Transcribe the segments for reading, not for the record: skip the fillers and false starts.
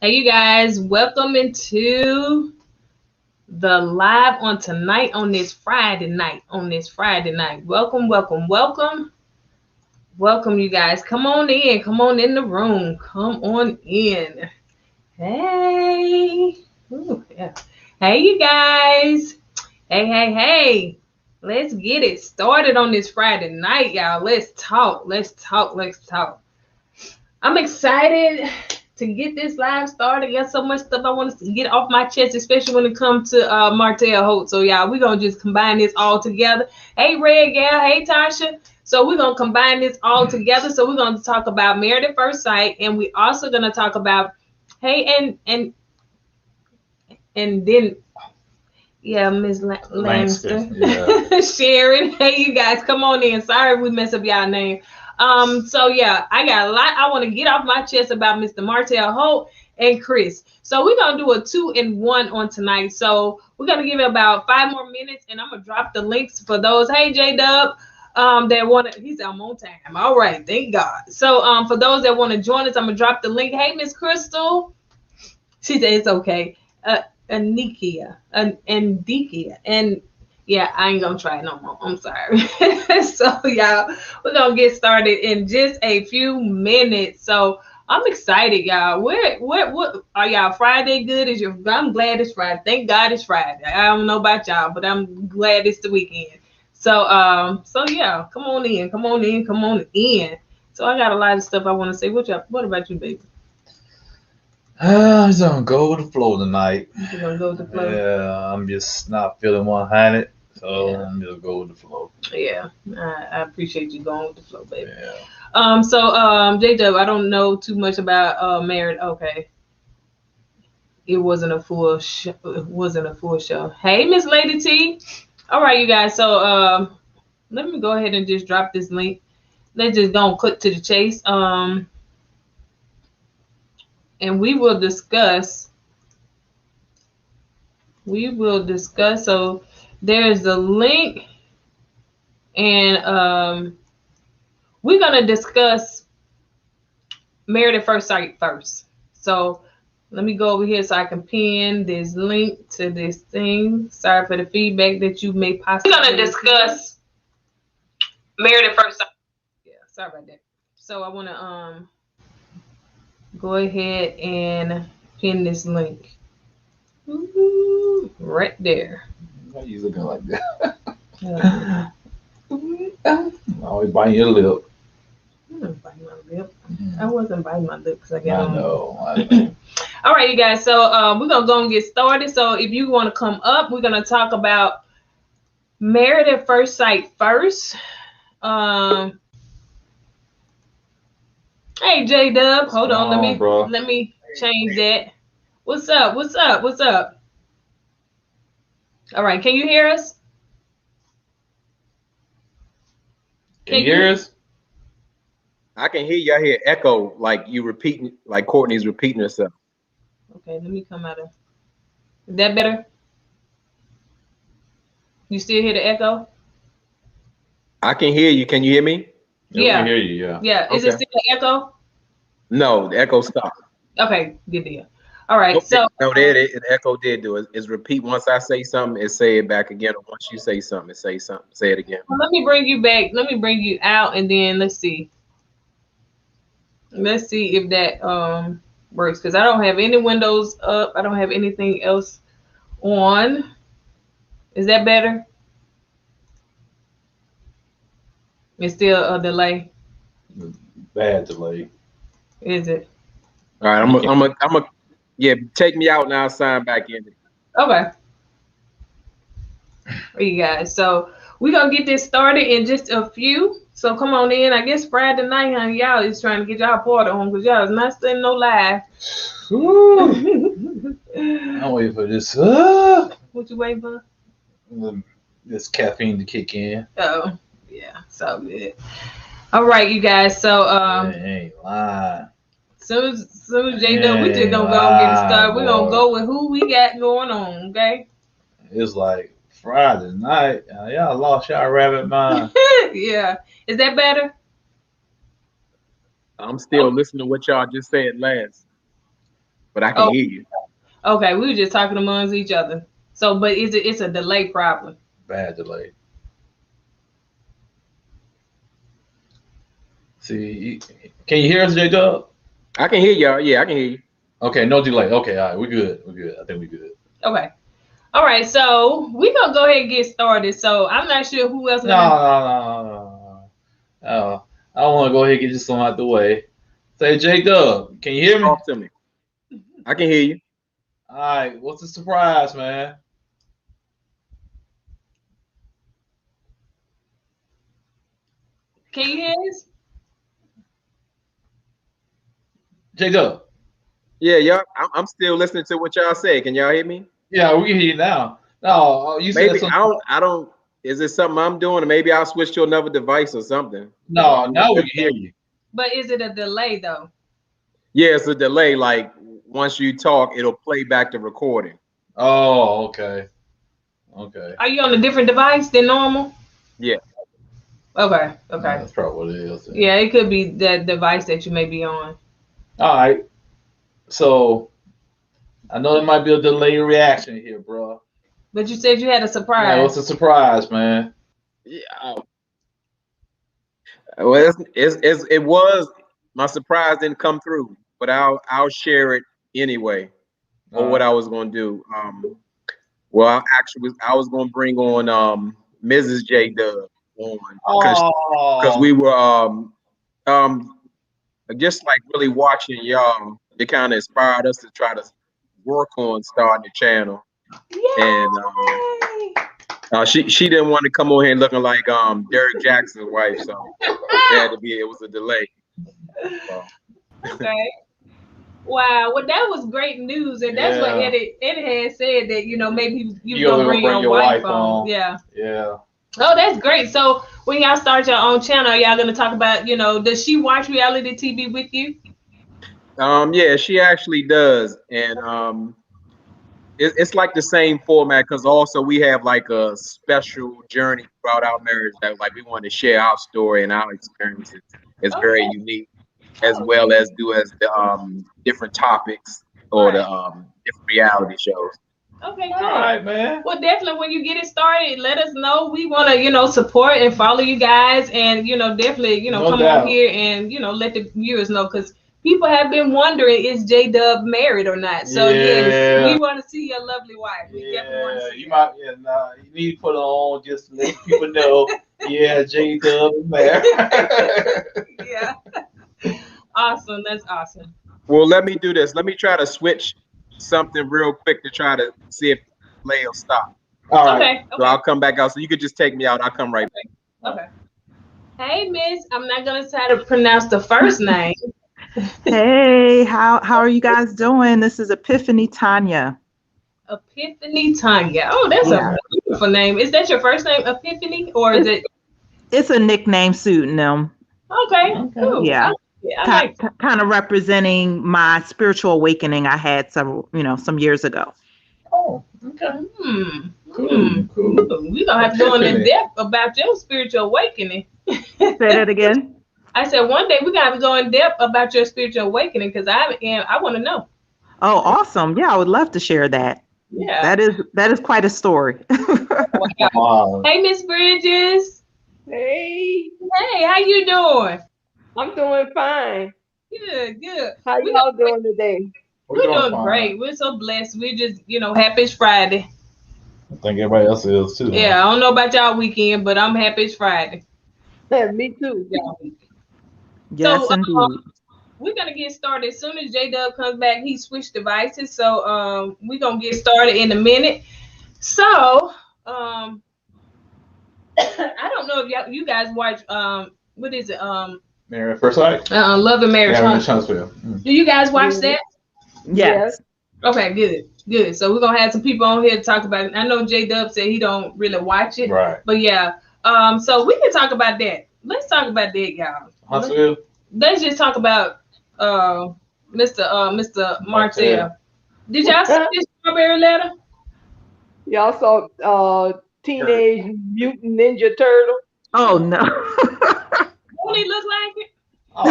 Hey, you guys, welcome into the live on tonight on this Friday night. Welcome, welcome, welcome. Welcome, you guys. Come on in. Come on in the room. Come on in. Hey. Ooh, yeah. Hey, you guys. Hey. Let's get it started on this Friday night, y'all. Let's talk. I'm excited to get this live started. Got so much stuff I want to get off my chest, especially when it comes to Martel Holt. So y'all, we're gonna just combine this all together. Hey Red Gal, hey Tasha. So we're gonna combine this all together. So we're gonna talk about Married at First Sight, and we also gonna talk about and then Miss Lanster. Yeah. Sharon. Hey you guys, come on in. Sorry we mess up y'all name. So yeah, I got a lot I want to get off my chest about Mr. Martel Holt and Chris. So we're gonna do a 2-in-1 on tonight. So we're gonna give it about 5 more minutes, and I'm gonna drop the links for those. Hey J Dub, that want to. He's on time. All right, thank God. So for those that want to join us, I'm gonna drop the link. Hey Miss Crystal, she said it's okay. Anikia and Dikia and. Yeah, I ain't gonna try it no more. I'm sorry. So y'all, we're gonna get started in just a few minutes. So I'm excited, y'all. What are y'all Friday good? I'm glad it's Friday. Thank God it's Friday. I don't know about y'all, but I'm glad it's the weekend. So yeah, come on in. So I got a lot of stuff I want to say. What about you, baby? I'm just gonna go with the flow tonight. You're gonna go with the flow? Yeah, I'm just not feeling 100, so yeah. I'm just go with the flow. Yeah, I appreciate you going with the flow, baby. Yeah. So J-Dub, I don't know too much about Married. Okay. It wasn't a full show. Hey, Miss Lady T. All right, you guys. So let me go ahead and just drop this link. Let's just go and cut to the chase. And we will discuss. So there's the link, and we're gonna discuss Married at First Sight first. So let me go over here so I can pin this link to this thing. Sorry for the feedback that you may possibly. We're gonna discuss Married at First Sight. Yeah, sorry about that. So I wanna go ahead and pin this link. Ooh, right there. Why are you looking like that? Always biting your lip. I wasn't biting my lip. I wasn't biting my lip because I got on. I know. All right, you guys. So we're gonna go and get started. So if you want to come up, we're gonna talk about Married at First Sight first. Hey J Dub, hold on. Let me change that. What's up? All right, can you hear us? Can you hear us? I can hear you. I hear echo, like you repeating, like Kourtney's repeating herself. Okay, let me come out of. Is that better? You still hear the echo? I can hear you. Can you hear me? Yeah. I can hear you. Yeah. Yeah. Is it still an echo? No, the echo stopped. Okay, good deal. All right. Okay. So no, the echo did do it. It's repeat once I say something, it say it back again. Or once you say something, it say something. Say it again. Let me bring you back. Let me bring you out, and then let's see. Let's see if that works, because I don't have any windows up. I don't have anything else on. Is that better? It's still a delay. Bad delay. Is it? All right, I'm a yeah, take me out now, sign back in. Okay. For you guys. So we're gonna get this started in just a few. So come on in. I guess Friday night, honey, y'all is trying to get y'all party on because y'all is not staying no live. I'm waiting for this. What you waiting for? This caffeine to kick in. Oh, yeah, so good. All right, you guys. So ain't lying. Soon as J Dub, we just gonna go and get it started. We're gonna go with who we got going on, okay? It's like Friday night. Y'all lost y'all rabbit mind. Yeah. Is that better? I'm still listening to what y'all just said last. but I can hear you. Okay, we were just talking amongst each other. So, but it's a delay problem? Bad delay. See, can you hear us, J-Dub? I can hear y'all. Yeah, I can hear you. Okay, no delay. Okay, all right, we're good. We're good. I think we're good. Okay. All right, so we're going to go ahead and get started. So I'm not sure who else. No. I don't want to go ahead and get this one out the way. Say, J-Dub, can you hear me? Talk to me. I can hear you. All right, what's the surprise, man? Can you hear us? J-Dub. Yeah, y'all. I'm still listening to what y'all say. Can y'all hear me? Yeah, we can hear you now. No, you said maybe something. I don't. Is it something I'm doing, or maybe I'll switch to another device or something? No, now we can hear you. But is it a delay though? Yeah, it's a delay. Like once you talk, it'll play back the recording. Oh, okay. Okay. Are you on a different device than normal? Yeah. Okay. Yeah, that's probably what it is. Yeah, it could be that device that you may be on. All right. So I know it might be a delayed reaction here, bro. But you said you had a surprise. Yeah, what's a surprise, man? Yeah. Well, it was. My surprise didn't come through, but I'll share it anyway. Or what I was gonna do. Well, I was gonna bring on Mrs. J-Dub on because we were just like really watching y'all. It kind of inspired us to try to work on starting the channel. Yay! And she didn't want to come on here looking like Derek Jackson's wife, so it was a delay. So. Okay. Wow. Well, that was great news, and that's what Eddie had said that maybe you gonna bring your wife on. Yeah. Yeah. Oh, that's great. So when y'all start your own channel, y'all gonna talk about does she watch reality TV with you? Yeah, she actually does, and it's like the same format because also we have like a special journey throughout our marriage that like we want to share our story and our experiences. It's very unique, as well as the different topics or the different reality shows. Okay, all right, man. Well, definitely when you get it started, let us know. We want to support and follow you guys, and definitely come on here and let the viewers know, because people have been wondering, is J-Dub married or not? So yes, we want to see your lovely wife. We definitely want to see you need to put it on just to let people know. Yeah, J-Dub is married. Yeah. Awesome. That's awesome. Well, let me do this. Let me try to switch something real quick to try to see if play will stop. All right. Okay. So I'll come back out. So you could just take me out. I'll come right back. Okay. Hey, Miss. I'm not gonna try to pronounce the first name. Hey, how are you guys doing? This is Epiphany Tanya. Epiphany Tanya. Oh, that's a beautiful name. Is that your first name, Epiphany, or is it? It's a nickname pseudonym. Okay. Cool. Yeah. I kind of representing my spiritual awakening I had some years ago. Oh, okay. Cool. We're gonna have to go in depth about your spiritual awakening. Say that again. I said one day we're gonna have to go in depth about your spiritual awakening, because I want to know. Oh, awesome. Yeah, I would love to share that. Yeah. That is quite a story. Wow. Hey, Miss Bridges. Hey, how you doing? I'm doing fine. Good. How y'all doing today? We're doing great. We're so blessed. We're just, happy it's Friday. I think everybody else is too. Yeah, I don't know about y'all weekend, but I'm happy it's Friday. Me too. Yes, indeed. We're gonna get started as soon as J-Dub comes back. He switched devices, so we're gonna get started in a minute. So I don't know if you guys watch what is it Married at First Sight? Love and Marriage Huntsville. Do you guys watch that? Yes. Okay, good. So we're gonna have some people on here to talk about it. I know J-Dub said he don't really watch it, right? But yeah, so we can talk about that. Let's talk about that, y'all. Huntsville. Let's just talk about Mr. Martel. Did y'all see this Strawberry Letter? Y'all saw Teenage Mutant Ninja Turtle? Oh no. Don't he look like it? Oh,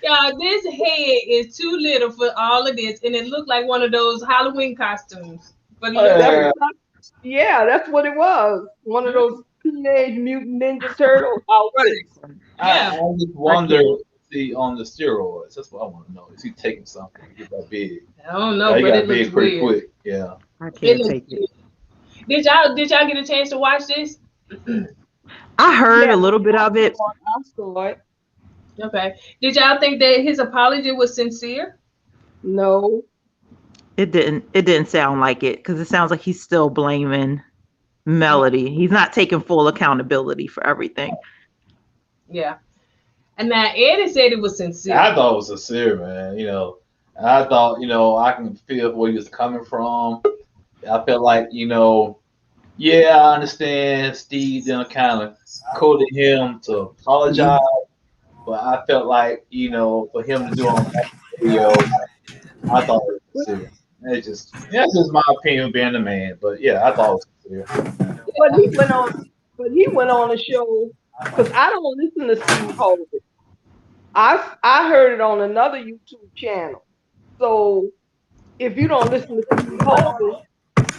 yeah. Y'all, this head is too little for all of this, and it looked like one of those Halloween costumes. But yeah, that's what it was. One of those Teenage Mutant Ninja Turtle outfits. Yeah. I just wonder, see, on the steroids, that's what I want to know. Is he taking something to get that big? I don't know, He but got it big looks pretty weird. quick. Yeah. I can't take it. Did y'all get a chance to watch this? I heard a little bit of it. I saw it. Okay. Did y'all think that his apology was sincere? No. It didn't sound like it, because it sounds like he's still blaming Melody. He's not taking full accountability for everything. Yeah. And now Eddie said it was sincere. I thought it was sincere, man. You know, I thought, you know, I can feel where he was coming from. I felt like, you know, yeah, I understand Steve done kind of quoted him to apologize, but I felt like, you know, for him to do on that video, I thought it was sincere. That's just my opinion being a man, but yeah, I thought it was sincere. But he went on a show, because I don't listen to Steve Harvey. I heard it on another YouTube channel. So if you don't listen to Steve Harvey,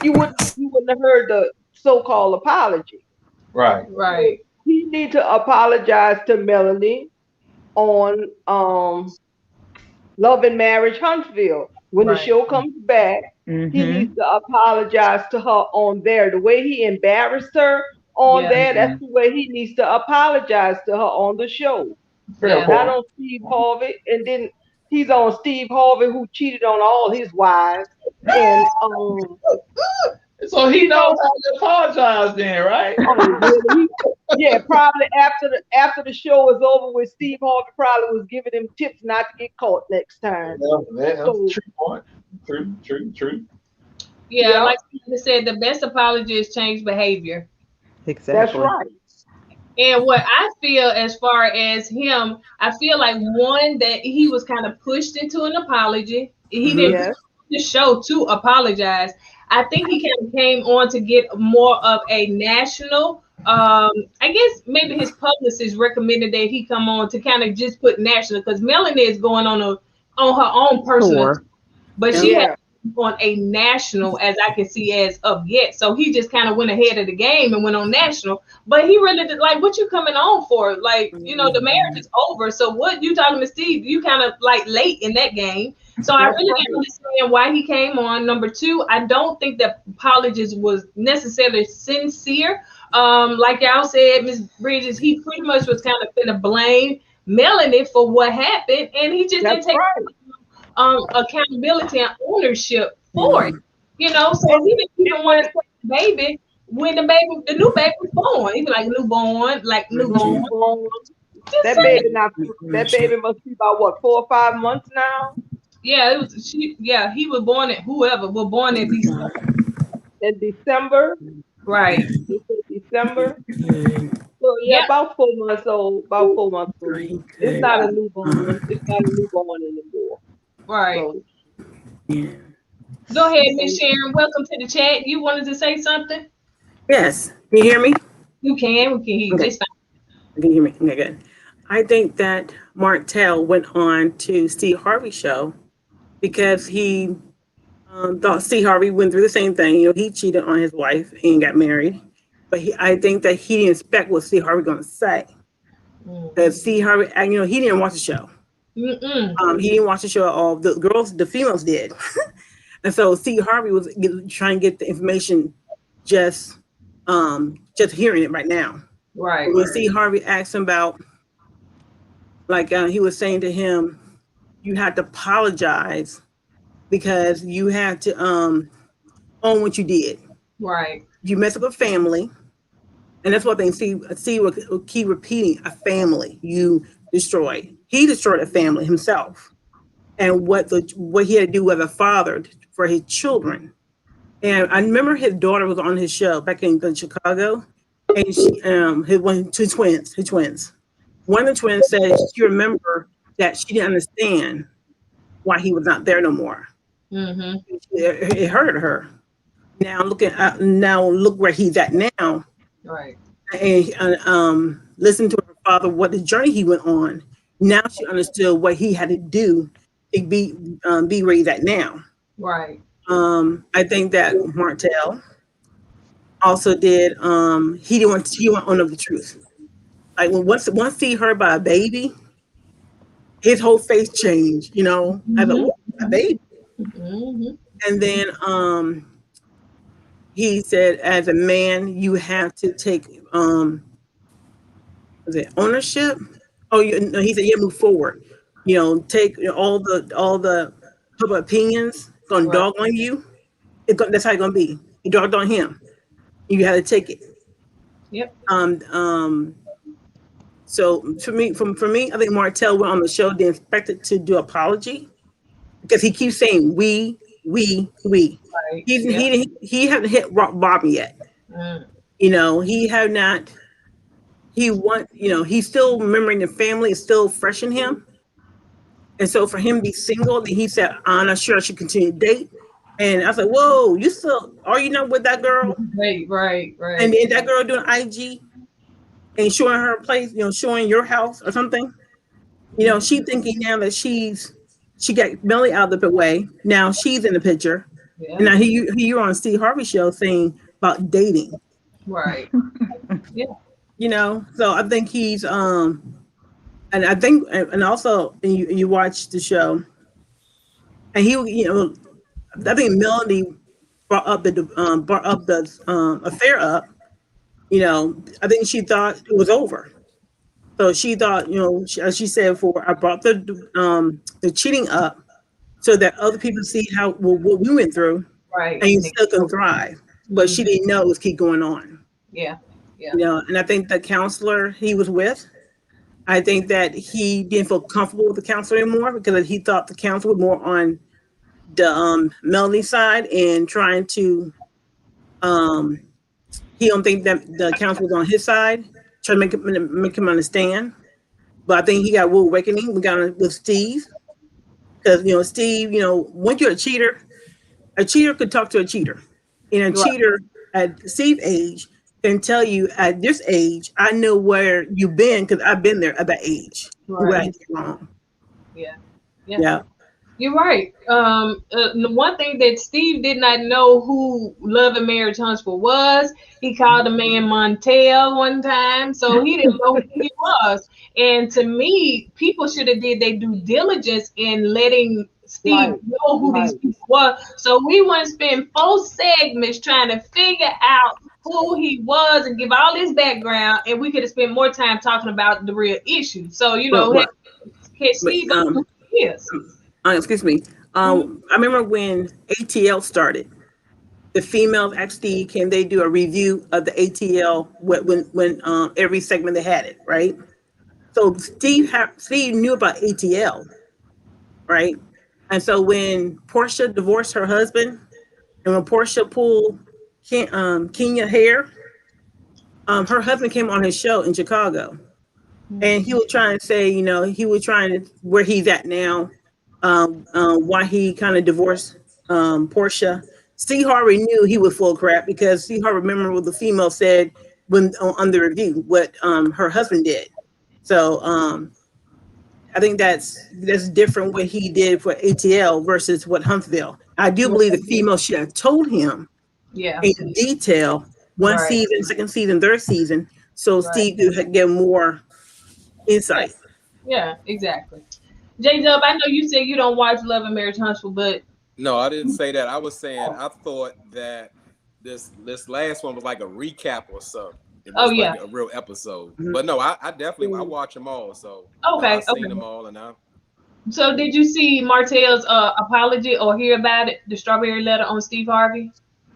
you wouldn't have heard the so-called apology. Right. Right. He need to apologize to Melanie on Love and Marriage Huntsville. When the show comes back, he needs to apologize to her on there. The way he embarrassed her on there, that's the way he needs to apologize to her on the show. Not on Steve Harvey. And then he's on Steve Harvey, who cheated on all his wives. And so he knows how to apologize then, right? Yeah, probably after the show was over with, Steve Harvey probably was giving him tips not to get caught next time. That's a true point. True. Yeah, like you said, the best apology is change behavior. Exactly. That's right. And what I feel as far as him, I feel like one, that he was kind of pushed into an apology. He didn't the show to apologize. I think he kind of came on to get more of a national. I guess maybe his publicist recommended that he come on to kind of just put national, because Melanie is going on her own personal, but she had on a national, as I can see, as of yet. So he just kind of went ahead of the game and went on national. But he really did, like, what you coming on for? Like, you know, the marriage is over. So what you talking to Steve? You kind of like late in that game. So I really didn't understand why he came on. Number two, I don't think that apologies was necessarily sincere. Like y'all said, Ms. Bridges, he pretty much was kind of gonna blame Melanie for what happened, and he just didn't take accountability and ownership for it. You know, so he didn't want to take the baby when the new baby was born. He was like newborn. That baby must be about what, 4 or 5 months now? Yeah, he was born at was born in December. In December? Right. December. So about 4 months old. About 4 months old. It's not a newborn. It's not a newborn anymore. Right. So, go ahead, Miss Sharon. Welcome to the chat. You wanted to say something? Yes. Can you hear me? You can. We can hear you. Okay. Just fine. Can you hear me? Okay, good. I think that Martel went on to Steve Harvey's show because he thought Steve Harvey went through the same thing. You know, he cheated on his wife and got married. But I think that he didn't expect what Steve Harvey going to say. Because Steve Harvey, you know, he didn't watch the show. He didn't watch the show at all. The females did. And so Steve Harvey was trying to get the information just hearing it right now. Right. When Steve Harvey asked him about, like he was saying to him, you had to apologize because you had to own what you did. Right. You messed up a family. And that's what they see will keep repeating, a family you destroyed. He destroyed a family himself. And what he had to do as a father for his children. And I remember his daughter was on his show back in Chicago. And she, his twins. One of the twins said she remembered that she didn't understand why he was not there no more. It hurt her. Now look where he's at now. Right. And listen to her father, what the journey he went on. Now she understood what he had to do to be where he's at now. Right. I think that Martel also did. He didn't want to own the truth. Like once he heard about a baby, his whole face changed. You know, I thought, a baby. And then he said, as a man, you have to take ownership. Oh, no, he said, yeah, move forward. You know, take all the public opinions gonna dog on you. That's how it's gonna be. You dogged on him. You have to take it. Yep. So for me, I think Martel went on the show. They expected to do apology because he keeps saying we. Right. He hasn't hit rock bottom yet. You know, he have not. He's still remembering the family is still fresh in him, and so for him to be single, he said, "I'm not sure I should continue to date." And I said, "Whoa, you still are you not with that girl?" Right. And then that girl doing IG and showing her place, showing your house or something. You know, she thinking now that she got Melly out of the way. Now she's in the picture, and now you're on Steve Harvey show saying about dating. Right. Yeah. You know, so I think he's and I think and also you watch the show, and I think Melody brought up the affair up. You know, I think she thought it was over. So she thought, as she said before, I brought the cheating up so that other people see what we went through, right? And you still can thrive. But she didn't know it was keep going on. Yeah. And I think the counselor he was with, I think that he didn't feel comfortable with the counselor anymore because he thought the counselor was more on the Melanie side and trying to he don't think that the counselor was on his side, trying to make him understand. But I think he got a rude awakening. We got it with Steve. Because Steve, once you're a cheater could talk to a cheater. And a cheater at Steve's age can tell you at this age, I know where you've been because I've been there at that age. Right. What I did wrong. Yeah. You're right. The one thing that Steve did not know who Love and Marriage Huntsville was. He called the man Martel one time, so he didn't know who he was. And to me, people should have did their due diligence in letting Steve know who these people were. So we wouldn't spend 4 segments trying to figure out who he was and give all his background, and we could have spent more time talking about the real issue. So Steve who he is. Excuse me. I remember when ATL started, the females actually they do a review of the ATL when every segment they had it, right? So Steve knew about ATL, right? And so when Portia divorced her husband, and when Portia pulled Kenya hair, her husband came on his show in Chicago, and he was trying to say, he was trying to where he's at now. Why he kind of divorced Portia. Steve Harvey knew he was full of crap because Steve Harvey remembered what the female said when on the review, what her husband did. So I think that's different what he did for ATL versus what Huntsville. I do believe the female should have told him in detail one season, second season, third season, so Steve could get more insight. Yeah, exactly. J-Dub, I know you said you don't watch Love and Marriage Huntsville, but no, I didn't say that. I was saying I thought that this last one was like a recap or something. It was like a real episode. Mm-hmm. But no, I definitely I watch them all. So I've seen them all, and So did you see Martel's apology or hear about it? The Strawberry Letter on Steve Harvey?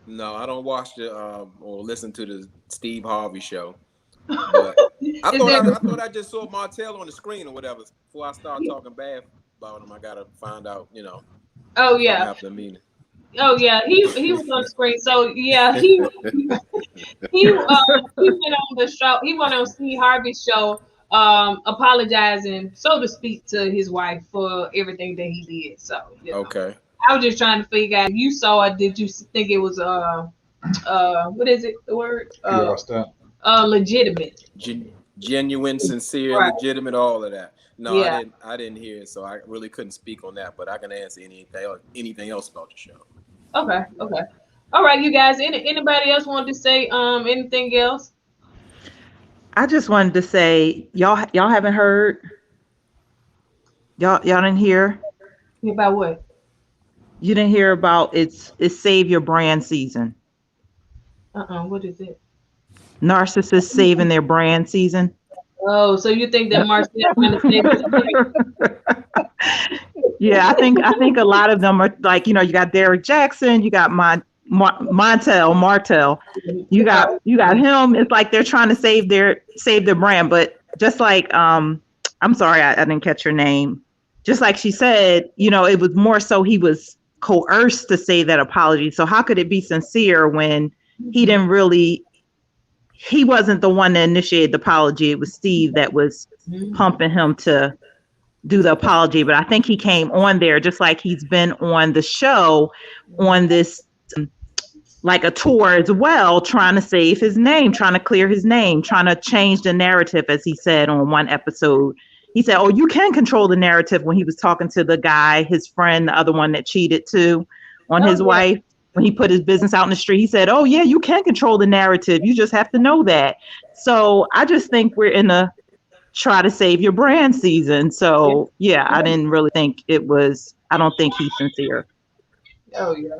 No, I don't watch the or listen to the Steve Harvey show. But I thought I just saw Martel on the screen or whatever. Before I start talking bad about him, I gotta find out, Oh yeah. Oh yeah, he was on the screen. So yeah, he went on the show. He went on Steve Harvey's show, apologizing, so to speak, to his wife for everything that he did. So okay. I was just trying to figure out if you saw it. Did you think it was what is it? The word? Legitimate. Genuine, sincere, legitimate, all of that. No, yeah. I didn't hear it, so I really couldn't speak on that. But I can answer anything else about the show. Okay. All right, you guys. Anybody else want to say anything else? I just wanted to say, y'all haven't heard. Y'all didn't hear. About what? You didn't hear about it's Save Your Brand season. What is it? Narcissists saving their brand season. Oh, so you think that Martel trying to save his Yeah, I think a lot of them are like, you got Derek Jackson, you got Martel. You got him. It's like they're trying to save their brand, but just like I'm sorry, I didn't catch your name. Just like she said, it was more so he was coerced to say that apology. So how could it be sincere when he wasn't the one that initiated the apology? It was Steve that was pumping him to do the apology. But I think he came on there just like he's been on the show on this like a tour as well, trying to save his name, trying to clear his name, trying to change the narrative, as he said on one episode. He said, oh, you can control the narrative, when he was talking to the guy, his friend, the other one that cheated too on his wife. When he put his business out in the street, he said, oh yeah, you can control the narrative. You just have to know that. So I just think we're in a try to save your brand season. So yeah, I didn't really think I don't think he's sincere. Oh yeah,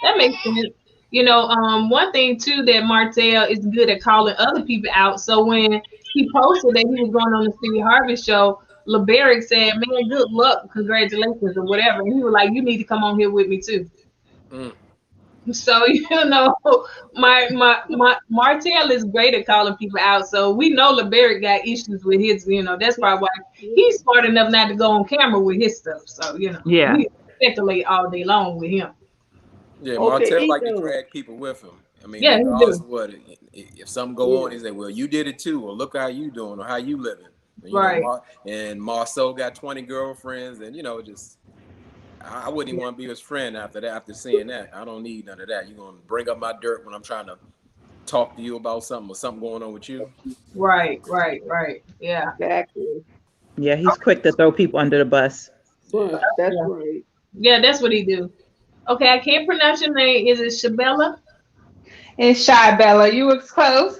that makes sense. One thing too that Martel is good at calling other people out. So when he posted that he was going on the Stevie Harvey show, LeBaric said, man, good luck, congratulations, or whatever. And he was like, you need to come on here with me too. So Martel is great at calling people out. So we know LeBaric got issues with his. That's probably why he's smart enough not to go on camera with his stuff. So we speculate all day long with him. Yeah, Martel like to drag people with him. I mean, regardless of what, if something go on, he say, well, you did it too, or look how you doing, or how you living. Right. And Marcel got 20 girlfriends, and just I wouldn't even want to be his friend after that. After seeing that, I don't need none of that. You're gonna bring up my dirt when I'm trying to talk to you about something or something going on with you. Right. Yeah. Exactly. Yeah, he's quick to throw people under the bus. Yeah, that's right. Yeah, that's what he do. Okay, I can't pronounce your name. Is it Shabella? It's Shy Bella. You was close.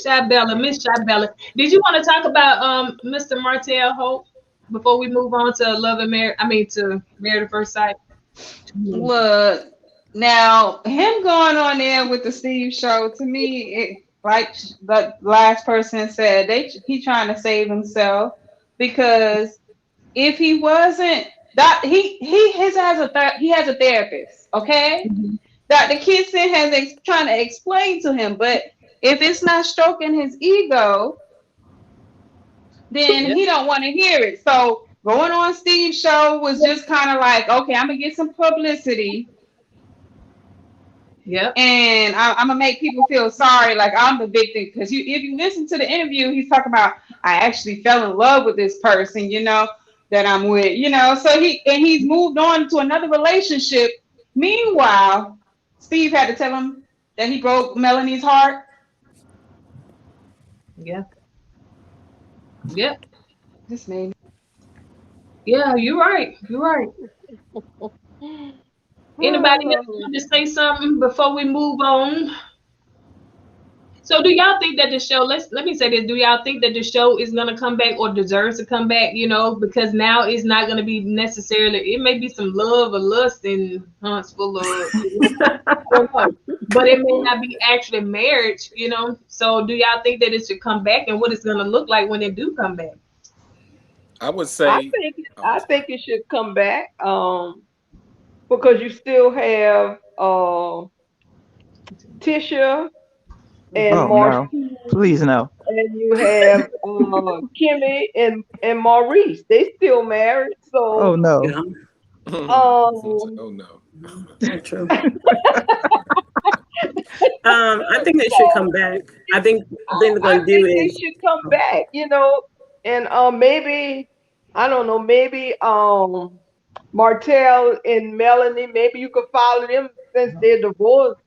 Shy Bella, Miss Shy Bella. Did you want to talk about Mr. Martel Hope before we move on to Love and Married? To Married at First Sight. Look, now him going on there with the Steve show, to me, like the last person said, he trying to save himself, because if he wasn't that he has a therapist, okay? Mm-hmm. Dr. Kitson trying to explain to him, but if it's not stroking his ego, then he don't want to hear it. So going on Steve's show was just kind of like, okay, I'm gonna get some publicity. Yeah. And I'm gonna make people feel sorry, like I'm the victim. Because if you listen to the interview, he's talking about, I actually fell in love with this person, that I'm with, So he's moved on to another relationship. Meanwhile, Steve had to tell him that he broke Melanie's heart. Yeah. Yep. This made me. Yeah, you're right. Anybody else want to say something before we move on? So do y'all think that the show, let me say this, do y'all think that the show is going to come back or deserves to come back, because now it's not going to be necessarily, it may be some love or lust and hunts for love, but it may not be actually marriage, So do y'all think that it should come back, and what it's going to look like when it do come back? I would say, I think it should come back, because you still have Tisha and Marcia. No. Please no. And you have Kimmy and Maurice. They still married. So oh no. Oh no. True. I think they should come back. I think they're going to do is they should come back, and maybe, I don't know, maybe Martel and Melanie, maybe you could follow them since they're divorced,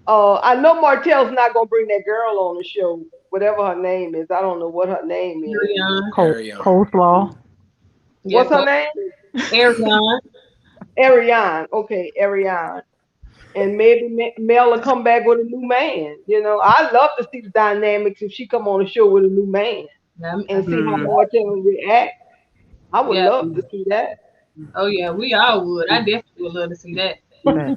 I know Martel's not gonna bring that girl on the show. whatever her name is. I don't know what her name is. Coleslaw. What's her name? Ariane. Okay, Ariane. And maybe Mel will come back with a new man. You know, I'd love to see the dynamics if she come on the show with a new man and see how Martel react. I would love to see that. Oh yeah, we all would. I definitely would love to see that. I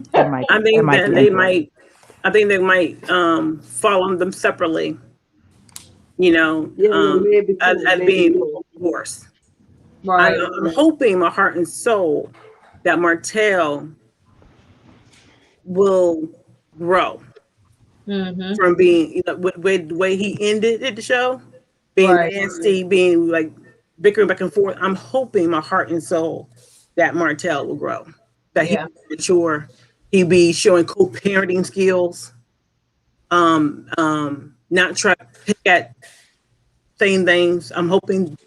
think they might follow them separately. You know, as being divorced. Right. I'm hoping my heart and soul that Martel will grow from being, with the way he ended the show, being nasty, being like bickering back and forth. I'm hoping my heart and soul that Martel will grow, that he will mature, he be showing co-parenting skills, not try to pick at same things. I'm hoping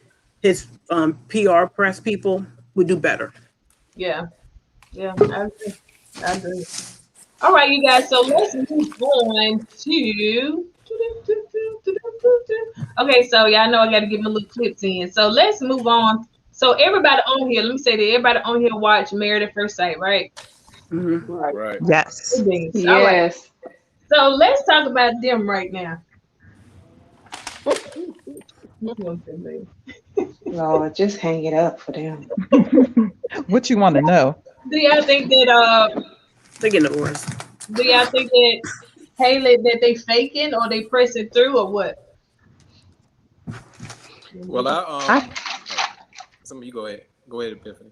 his PR press people would do better. Yeah, I agree. All right, you guys. So let's move on to. Okay, so y'all know I got to give my little clips in. So let's move on. So everybody on here, let me say that everybody on here watch Married at First Sight, right? Right. Yes. Yes. All right. So let's talk about them right now. Lord, just hang it up for them. What you want to know? Do y'all think that They're getting divorced. do y'all think that Haley that they faking or they pressing through or what? Well, some of you go ahead. Go ahead, Epiphany.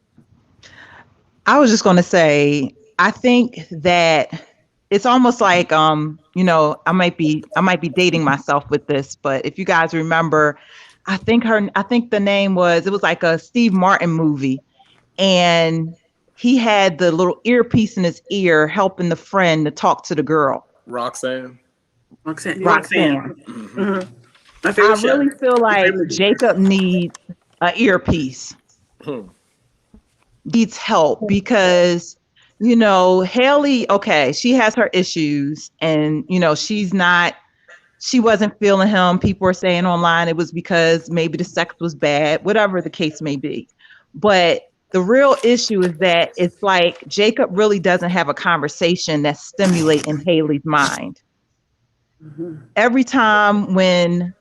I was just going to say, I think that it's almost like, you know, I might be dating myself with this, but if you guys remember, I think the name was like a Steve Martin movie, and he had the little earpiece in his ear helping the friend to talk to the girl. Roxanne. Mm-hmm. I really feel like Jacob needs an earpiece. Needs help because, you know, Haley, okay, she has her issues, and you know, she wasn't feeling him. People were saying online it was because maybe the sex was bad, whatever the case may be. But the real issue is that it's like Jacob really doesn't have a conversation that's stimulating Haley's mind. Every time when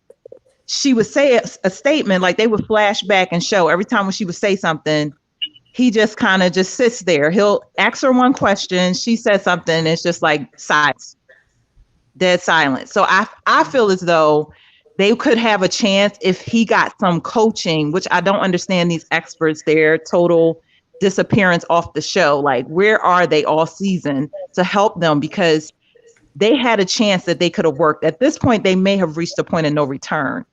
she would say a statement, like they would flash back and show every time when she would say something, he just kind of just sits there. He'll ask her one question. She says something. And it's just like silence, dead silence. So I feel as though they could have a chance if he got some coaching, which I don't understand these experts, their total disappearance off the show. Like, where are they all season to help them? Because they had a chance that they could have worked. At this point, they may have reached a point of no return.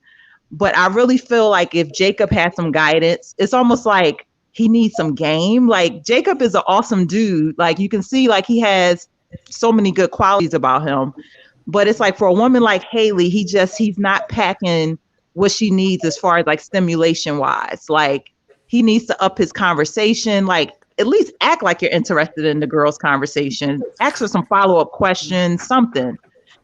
But I really feel like if Jacob had some guidance, it's almost like he needs some game. Like, Jacob is an awesome dude. Like, you can see like he has so many good qualities about him. But it's like for a woman like Haley, he's not packing what she needs as far as like stimulation wise. Like, he needs to up his conversation, like at least act like you're interested in the girl's conversation, ask her some follow-up questions, something.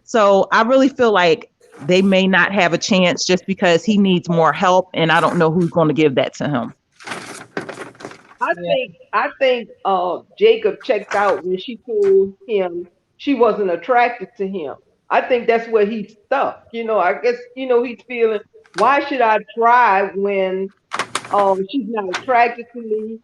So I really feel like they may not have a chance just because he needs more help, and I don't know who's going to give that to him. I think Jacob checked out when she told him she wasn't attracted to him. I think that's where he's stuck. You know, I guess, you know, he's feeling, why should I try when she's not attracted to me?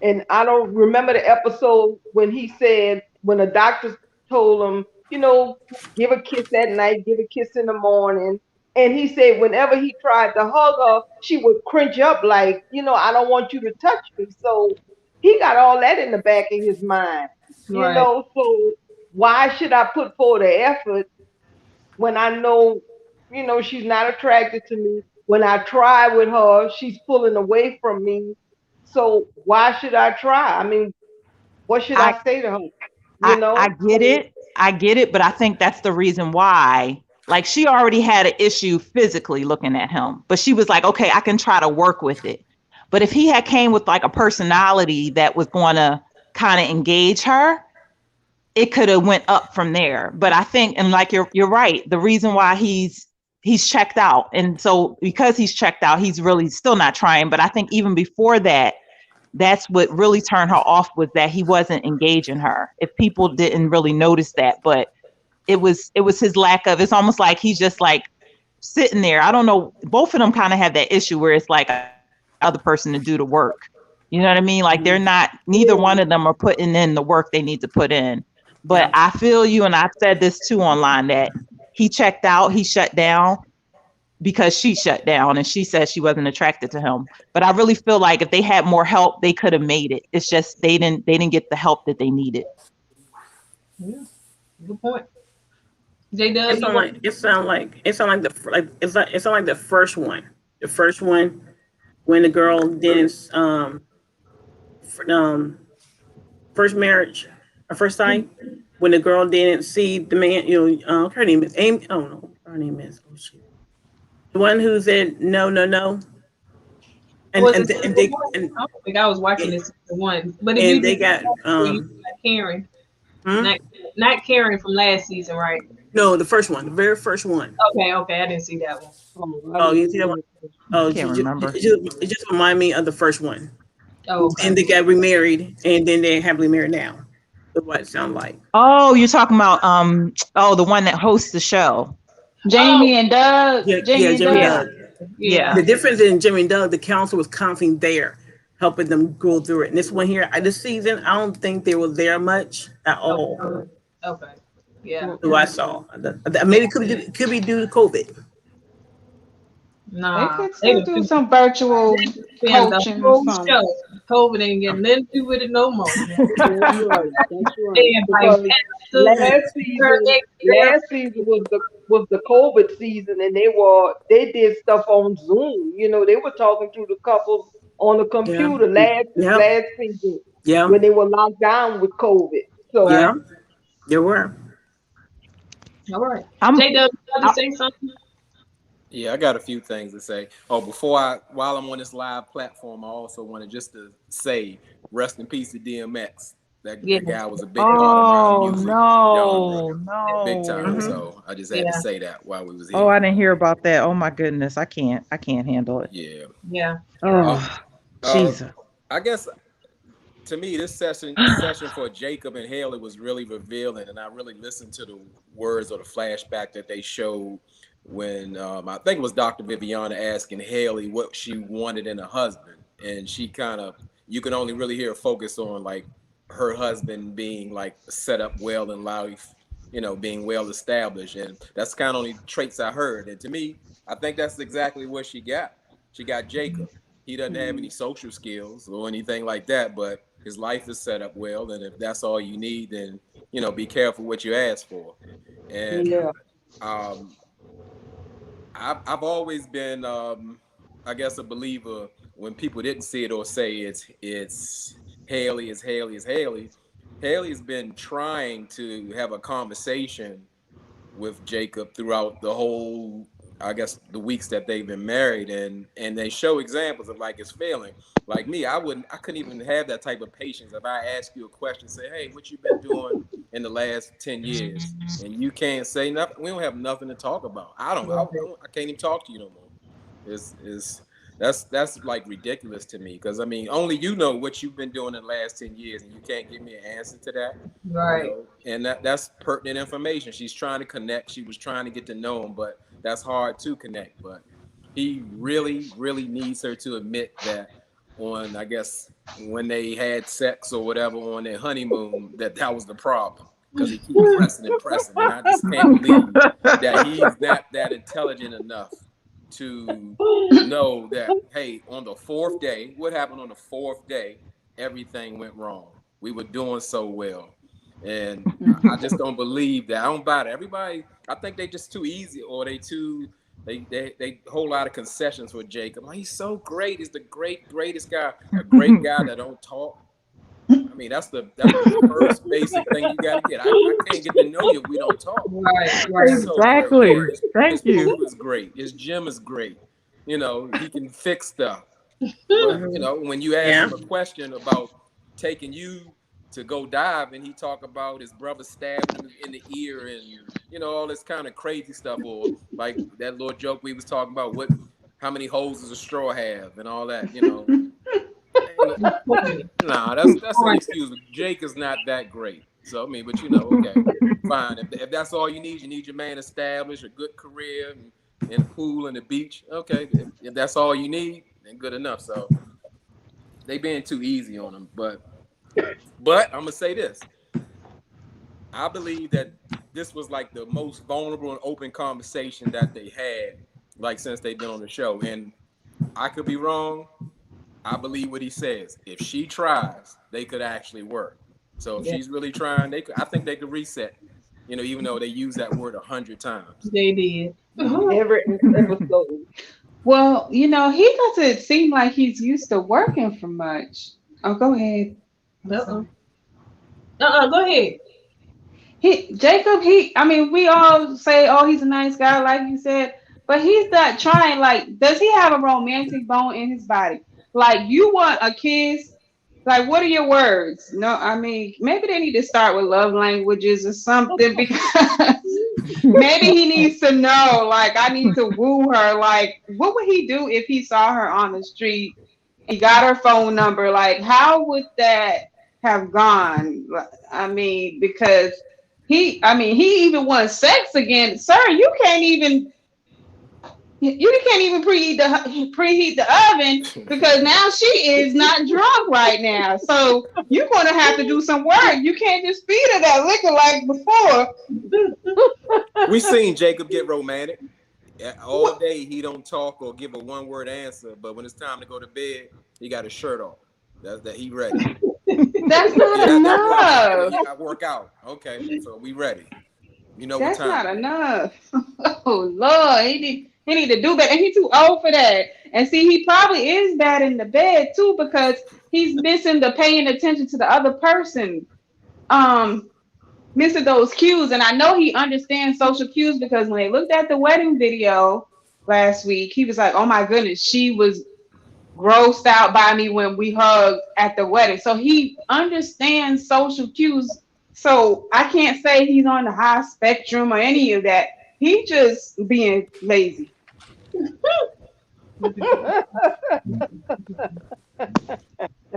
And I don't remember the episode when he said, when the doctor told him, you know, give a kiss at night, give a kiss in the morning. And he said whenever he tried to hug her, she would cringe up like, you know, I don't want you to touch me. So he got all that in the back of his mind, you know. So why should I put forward the effort when I know, you know, she's not attracted to me? When I try with her, she's pulling away from me. So why should I try? I mean, what should I say to her? You know, I get it, but I think that's the reason why. Like, she already had an issue physically looking at him, but she was like, okay, I can try to work with it. But if he had came with like a personality that was going to kind of engage her, it could have went up from there. But I think, and like you're right, the reason why he's he's checked out. And so because he's checked out, he's really still not trying. But I think even before that, that's what really turned her off, was that he wasn't engaging her. If people didn't really notice that, but it was his lack of, it's almost like he's just like sitting there. I don't know. Both of them kind of have that issue where it's like a other person to do the work. You know what I mean? Like they're not, neither one of them are putting in the work they need to put in. But I feel you, and I've said this too online, that he checked out, he shut down because she shut down, and she said she wasn't attracted to him. But I really feel like if they had more help, they could have made it. It's just they didn't get the help that they needed. Yeah, good point. J-Dub, it sound like the first one. The first one, when the girl didn't first marriage or first sight, when the girl didn't see the man, her name is Amy. Oh no, her name is the one who said no. I don't think I was watching this one, but if they got Karen, not Karen from last season, right? No, the first one, the very first one. Okay, I didn't see that one. You see that one? Oh, can't remember. It just remind me of the first one. Oh, okay. And they got remarried, and then they're happily married now. That's what it sounds like. Oh, you're talking about the one that hosts the show, Jamie and Doug. Jamie and Doug. Yeah. The difference in Jamie and Doug, the council was constantly there, helping them go through it. And this one here, this season, I don't think they were there much at all. Okay. Yeah. Who I saw. Maybe it could be due to COVID. No, they could still do some virtual coaching or something. COVID ain't getting nothing to do with it no more. That's right. Last season was the COVID season, and they did stuff on Zoom. They were talking to the couples on the computer last season. Yeah. When they were locked down with COVID. So there were. All right. J-Dub, you say something? Yeah, I got a few things to say. Oh, while I'm on this live platform, I also wanted just to say, rest in peace to DMX. That guy was a big part of my music. No. Big time. So I just had to say that while we was here. Oh, I didn't hear about that. Oh my goodness, I can't handle it. Yeah. Oh, Jesus. I guess to me, this session for Jacob and Haley was really revealing, and I really listened to the words or the flashback that they showed when I think it was Dr. Viviana asking Haley what she wanted in a husband, and she you can only really hear her focus on like her husband being like set up well in life, being well established, and that's kind of only traits I heard. And to me, I think that's exactly what she got. She got Jacob. He doesn't have any social skills or anything like that, but his life is set up well, and if that's all you need, then be careful what you ask for. And I've always been, I guess, a believer when people didn't see it or say it's Haley. Haley's been trying to have a conversation with Jacob throughout the whole, I guess, the weeks that they've been married, and they show examples of like it's failing. Like me, I couldn't even have that type of patience if I ask you a question, say, hey, what you been doing in the last 10 years? And you can't say nothing. We don't have nothing to talk about. I can't even talk to you no more. That's like ridiculous to me, because I mean, only you know what you've been doing in the last 10 years, and you can't give me an answer to that. Right. And that's pertinent information. She's trying to connect. She was trying to get to know him, but that's hard to connect. But he really, really needs her to admit that on, I guess, when they had sex or whatever on their honeymoon, that was the problem, because he keeps pressing. And I just can't believe that he's not that intelligent enough to know that, hey, on the fourth day, what happened on the fourth day? Everything went wrong. We were doing so well. And I just don't believe that. I don't buy it. Everybody, I think they just too easy, or they whole lot of concessions for Jacob. Like, he's so great. He's the greatest guy. A great guy that don't talk. I mean, that's the first basic thing you got to get. I can't get to know you if we don't talk. Right. Exactly. Thank you. His food is great. His gym is great. He can fix stuff. But, when you ask him a question about taking you to go dive, and he talk about his brother stabbing him in the ear, and you know, all this kind of crazy stuff, or like that little joke we was talking about, how many holes does a straw have, and all that, you know. Nah, that's an excuse. Jake is not that great. So I mean, but you know, okay, fine. If that's all you need your man established, a good career in the pool and the beach. Okay, if that's all you need, then good enough. So they being too easy on him. But I'm gonna say this. I believe that this was like the most vulnerable and open conversation that they had, like since they've been on the show. And I could be wrong. I believe what he says. If she tries, they could actually work. So if she's really trying, I think they could reset. You know, even though they use that word 100 times. They did. Every episode. Well, you know, he doesn't seem like he's used to working for much. Oh, go ahead. Go ahead. Jacob, I mean, we all say, oh, he's a nice guy, like you said, but he's not trying. Like, does he have a romantic bone in his body? Like, you want a kiss? Like, what are your words? No, I mean, maybe they need to start with love languages or something, because maybe he needs to know, like, I need to woo her. Like, what would he do if he saw her on the street? He got her phone number. Like, how would that have gone? I mean, because he even wants sex again. Sir, you can't even preheat the oven, because now she is not drunk right now. So you're going to have to do some work. You can't just feed her that liquor like before. We seen Jacob get romantic. All day he don't talk or give a one-word answer, but when it's time to go to bed, he got his shirt off. That he ready. That's not enough. I work out. Okay, so we ready. You know that's what time. Not enough. Oh Lord, he need to do better, and he's too old for that. And see, he probably is bad in the bed too, because he's missing the paying attention to the other person, missing those cues. And I know he understands social cues, because when they looked at the wedding video last week, he was like, "Oh my goodness, she was grossed out by me when we hugged at the wedding." So he understands social cues. So I can't say he's on the high spectrum or any of that. He just being lazy.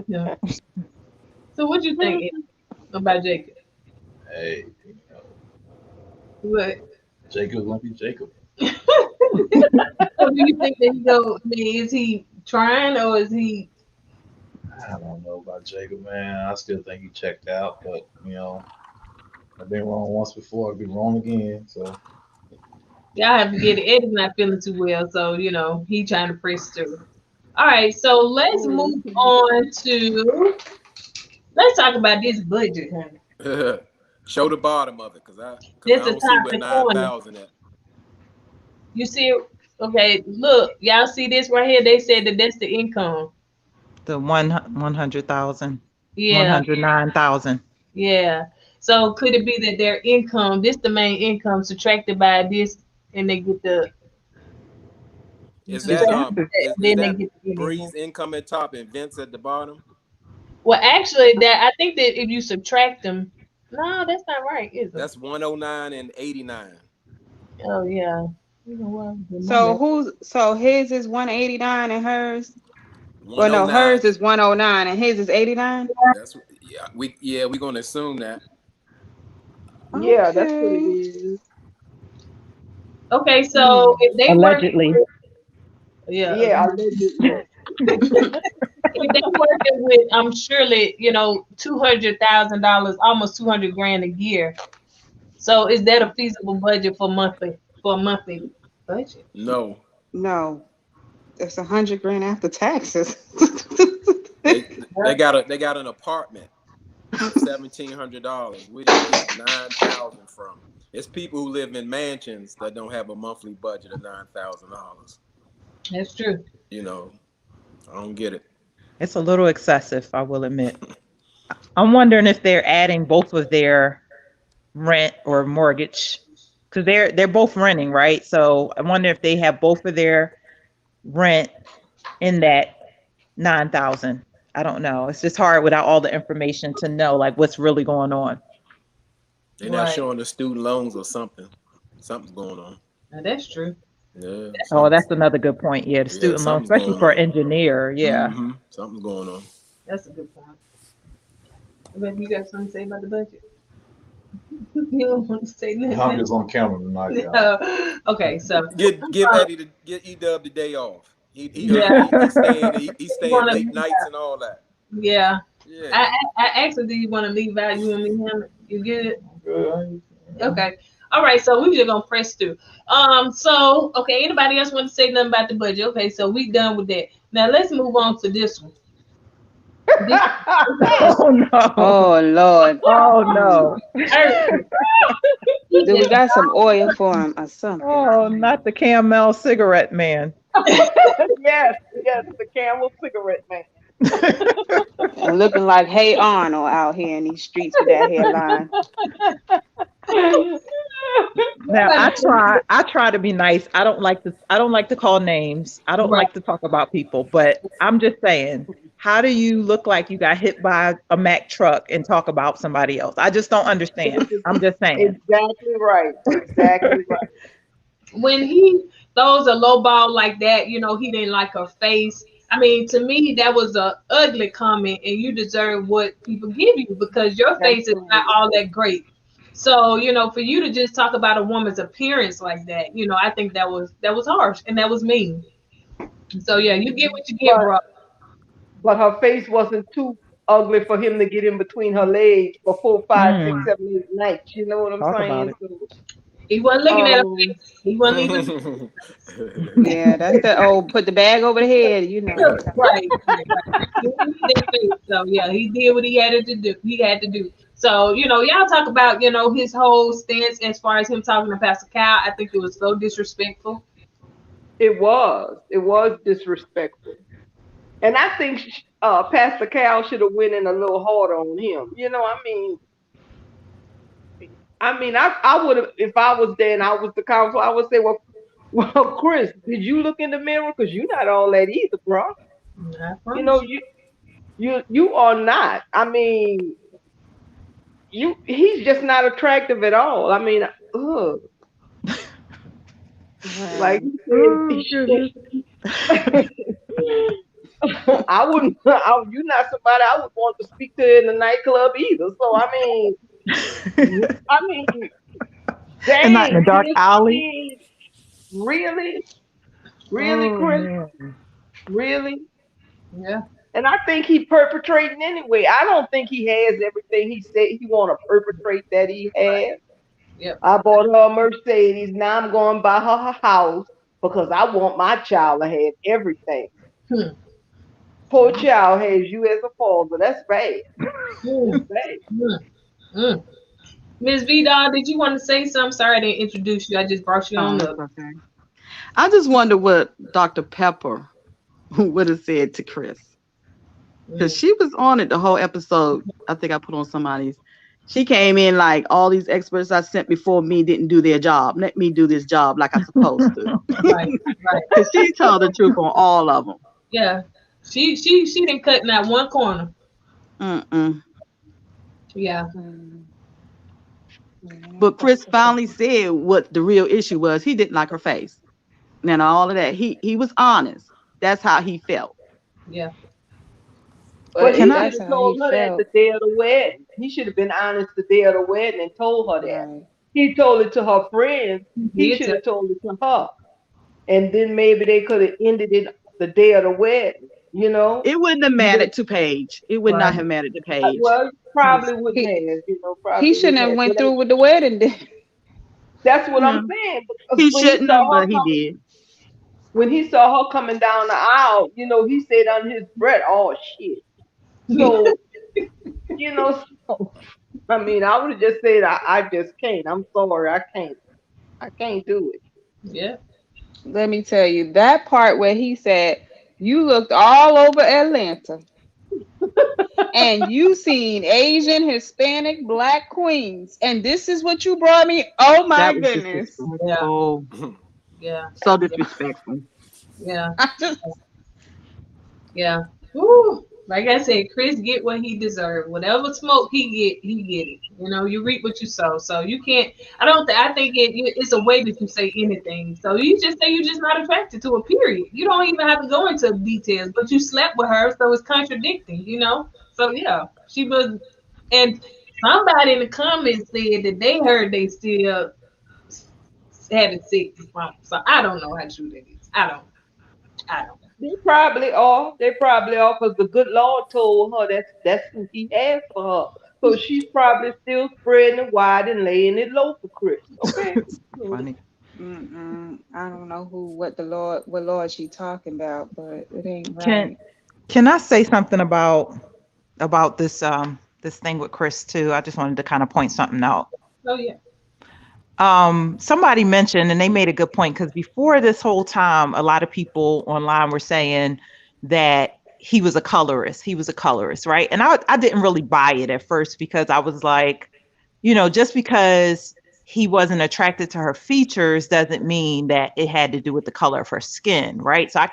Yeah. So what you think about Jacob? Hey, you know, What? Jacob gonna be Jacob. So do you think that is he trying, or is he? I don't know about Jacob, man. I still think he checked out, but you know, I've been wrong once before. I'll be wrong again. So Y'all have to get it. Eddie's not feeling too well, so you know he trying to press through. All right, so let's move on to. Let's talk about this budget, honey. Show the bottom of it, because I This don't is see where 9,000 at. You see, okay, look, y'all see this right here? They said that that's the income. The 100,000. Yeah. 109,000. Yeah. So could it be that their income, this the main income subtracted by this, and they get the. Is that get Bree's income at top and Vince at the bottom? Well, actually, I think that if you subtract them, no, that's not right, is it? That's 109 and 89. Oh yeah. So his is 189 and hers. Well, no, hers is 109 and his is 89. We're gonna assume that. Yeah, that's what it is. Okay, so if they allegedly. Allegedly. If they working with surely, $200,000, almost 200 grand a year. So is that a feasible budget for a monthly budget? No. That's 100 grand after taxes. they got an apartment, $1,700. Where do you get 9,000 from? It's people who live in mansions that don't have a monthly budget of $9,000. That's true. I don't get it. It's a little excessive, I will admit. I'm wondering if they're adding both of their rent or mortgage, because they're both renting, right? So I wonder if they have both of their rent in that 9,000. I don't know. It's just hard without all the information to know like what's really going on. They're not showing the student loans or something. Something's going on. Now, that's true. Yeah. Oh, that's another good point. Yeah, the student loan, especially for an engineer. Yeah. Mm-hmm. Something's going on. That's a good point. But you got something to say about the budget? You don't want to say nothing. I'm just on camera tonight. No. Okay, so give Eddie to get E-Dub the day off. He staying late nights and all that. Yeah. I asked him, do you want to leave out? You and me, him? You good? Okay. All right. So we're just gonna press through. So okay. Anybody else want to say nothing about the budget? Okay. So we done with that. Now let's move on to this one. Oh no! Oh Lord! Oh no! Do we got some oil for him or something? Oh, not the Camel cigarette man. yes, the Camel cigarette man. And looking like Hey Arnold out here in these streets with that hairline. Now I try to be nice. I don't like to call names. I don't like to talk about people, but I'm just saying, how do you look like you got hit by a Mack truck and talk about somebody else? I just don't understand. I'm just saying. Exactly right. Exactly right. When he throws a low ball like that, you know, he didn't like her face. I mean, to me, that was a ugly comment, and you deserve what people give you because your face is not all that great. So, you know, for you to just talk about a woman's appearance like that, you know, I think that was harsh and that was mean. So yeah, you get what you get, bro. But her face wasn't too ugly for him to get in between her legs for 4, 5, 6, 7, 8 nights. You know what I'm saying? He wasn't looking at her face. He wasn't even. Yeah, that's the old put the bag over the head, you know. Right. So yeah, he did what he had to do. So, you know, y'all talk about, you know, his whole stance as far as him talking to Pastor Cal. I think it was so disrespectful. It was disrespectful. And I think Pastor Cal should have went in a little harder on him. You know, I would have, if I was there and I was the counsel, I would say, well, Chris, did you look in the mirror? Because you're not all that either, bro. You know, you are not. I mean, he's just not attractive at all. I mean, ugh. Like I wouldn't. You're not somebody I would want to speak to in the nightclub either. So I mean, dang, and not in the dark alley. Really, Chris? Man. Really? Yeah. And I think he perpetrating anyway. I don't think he has everything he said he want to perpetrate that he has. Yep. I bought her a Mercedes. Now I'm going to buy her a house because I want my child to have everything. Poor child has you as a father. That's bad. Ms. V-Don, did you want to say something? Sorry I didn't introduce you. I just brought you on up. Okay. I just wonder what Dr. Pepper would have said to Chris. Because she was on it the whole episode. I think I put on somebody's. She came in like all these experts I sent before me didn't do their job. Let me do this job like I'm supposed to. Right. Because she told the truth on all of them. Yeah. She didn't cut in that one corner. Yeah. But Chris finally said what the real issue was. He didn't like her face. And all of that. He was honest. That's how he felt. Yeah. But he should have told her that the day of the wedding. He should have been honest the day of the wedding and told her that. Right. He told it to her friends. He should have told it to her. And then maybe they could have ended it the day of the wedding, you know? It wouldn't have mattered to Paige. It would not have mattered to Paige. Well, probably wouldn't have, you know. He shouldn't have went through with the wedding then. That's what I'm saying. He shouldn't have, but he did. When he saw her coming down the aisle, you know, he said under his breath, oh, shit. So, you know, I mean, I would have just said, I just can't. I'm sorry, I can't do it. Yeah. Let me tell you, that part where he said, you looked all over Atlanta and you seen Asian, Hispanic, Black queens, and this is what you brought me. Oh my goodness. Oh, yeah. So disrespectful. Yeah. Yeah. Woo. Like I said, Chris get what he deserved. Whatever smoke he get it. You know, you reap what you sow. So you can't. I think it's a way that you say anything. So you just say you're just not attracted to a period. You don't even have to go into details. But you slept with her, so it's contradicting. You know. So yeah, she was. And somebody in the comments said that they heard they still having sex. So I don't know how true that is. I don't. They probably are. They probably are, because the good Lord told her that's who He has for her. So she's probably still spreading it wide and laying it low for Chris. Okay. Funny. I don't know what Lord she talking about, but it ain't Can right. can I say something about this this thing with Chris too? I just wanted to kind of point something out. Oh yeah. Somebody mentioned, and they made a good point, because before this whole time, a lot of people online were saying that he was a colorist, right? And I didn't really buy it at first, because I was like, just because he wasn't attracted to her features doesn't mean that it had to do with the color of her skin, right? So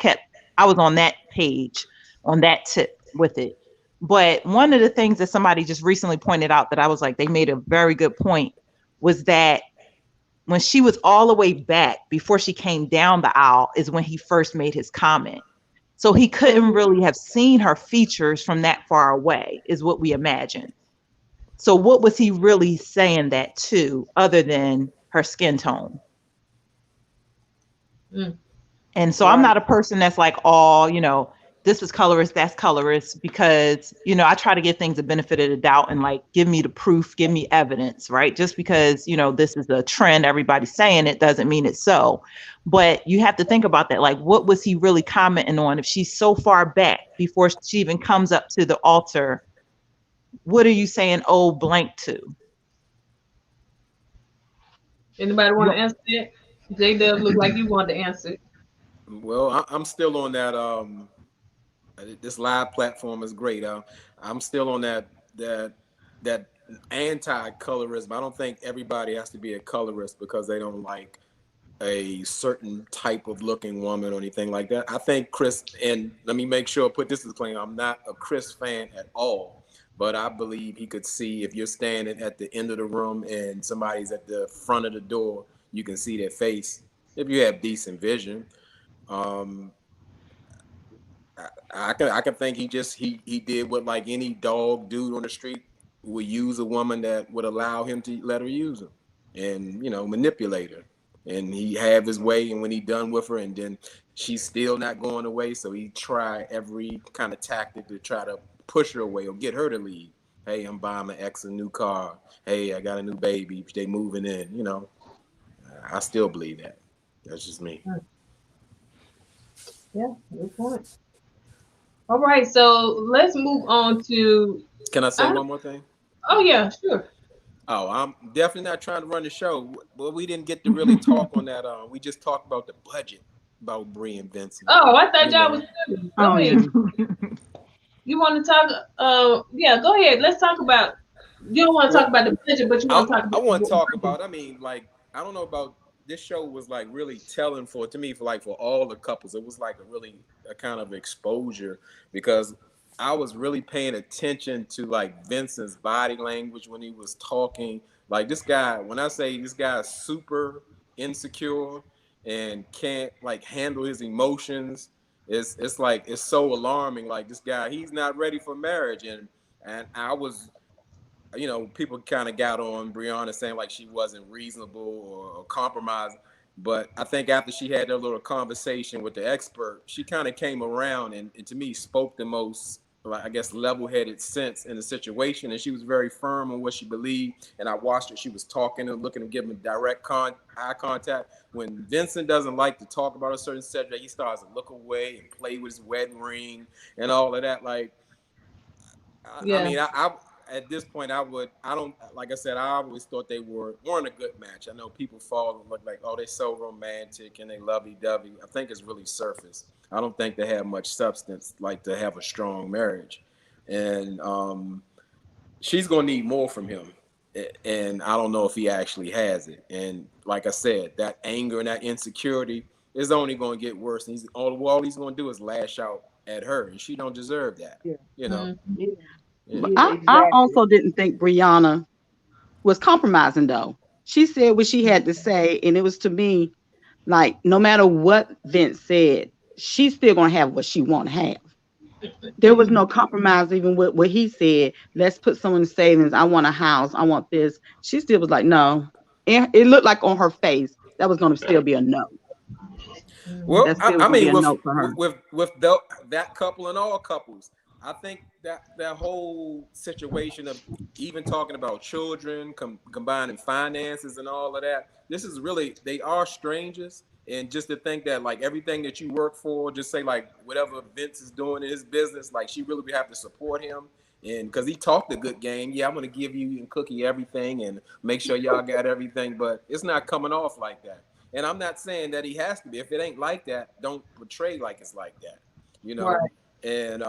I was on that page, on that tip with it. But one of the things that somebody just recently pointed out that I was like, they made a very good point, was that when she was all the way back before she came down the aisle is when he first made his comment. So he couldn't really have seen her features from that far away, is what we imagine. So what was he really saying that to, other than her skin tone? And so I'm not a person that's like, oh, this is colorist, that's colorist, because, I try to give things a benefit of the doubt and like, give me the proof, give me evidence, right? Just because, this is a trend, everybody's saying it, doesn't mean it's so. But you have to think about that. Like, what was he really commenting on? If she's so far back before she even comes up to the altar, what are you saying, oh, blank to? Anybody want to answer that? J-Dub look like you want to answer. Well, I'm still on that. This live platform is great. I'm still on that anti-colorism. I don't think everybody has to be a colorist because they don't like a certain type of looking woman or anything like that. I think Chris, and let me make sure, put this as clean, I'm not a Chris fan at all, but I believe he could see, if you're standing at the end of the room and somebody's at the front of the door, you can see their face if you have decent vision. I can think he did what like any dog dude on the street would use a woman that would allow him to let her use him and manipulate her, and he have his way, and when he done with her and then she's still not going away, so he try every kind of tactic to try to push her away or get her to leave. Hey, I'm buying my ex a new car. Hey, I got a new baby. They moving in. I still believe that. That's just me. Yeah, good point. All right, so let's move on to. Can I say one more thing? Oh yeah, sure. Oh, I'm definitely not trying to run the show, but we didn't get to really talk on that. We just talked about the budget, about Bree and Vincent. Oh, I thought y'all was good. Go ahead. You want to talk? Yeah, go ahead. Let's talk about. You don't want to talk about the budget, but you want to talk about. I want to talk about. I mean, like, I don't know about. This show was like really telling for all the couples. It was like a kind of exposure, because I was really paying attention to like Vincent's body language when he was talking. Like, this guy, when I say this guy is super insecure and can't like handle his emotions, it's like, it's so alarming. Like, this guy, he's not ready for marriage. And I was, people kind of got on Brianna saying like she wasn't reasonable or compromised. But I think after she had their little conversation with the expert, she kind of came around and to me spoke the most, like, I guess, level-headed sense in the situation. And she was very firm on what she believed. And I watched her. She was talking and looking to give him direct eye contact. When Vincent doesn't like to talk about a certain subject, he starts to look away and play with his wedding ring and all of that. Like, yeah. I mean, I at this point, like I said, I always thought they weren't a good match. I know people fall and look like, oh, they're so romantic and they lovey-dovey. I think it's really surface. I don't think they have much substance, like, to have a strong marriage. And she's going to need more from him. And I don't know if he actually has it. And like I said, that anger and that insecurity is only going to get worse. And all he's going to do is lash out at her, and she don't deserve that. Yeah. You know. Mm-hmm. Yeah. Yeah, I also didn't think Brianna was compromising though. She said what she had to say, and it was to me like no matter what Vince said, she's still gonna have what she want to have. There was no compromise even with what he said. Let's put some in the savings. I want a house. I want this. She still was like, no. And it looked like on her face that was gonna still be a no. Well, I mean, with that couple and all couples, I think that whole situation of even talking about children, combining finances and all of that, this is really, they are strangers. And just to think that like everything that you work for, just say like whatever Vince is doing in his business, like she really would have to support him. And because he talked a good game, yeah, I'm going to give you and Cookie everything and make sure y'all got everything, but it's not coming off like that. And I'm not saying that he has to be. If it ain't like that, don't portray like it's like that, you know? Right. And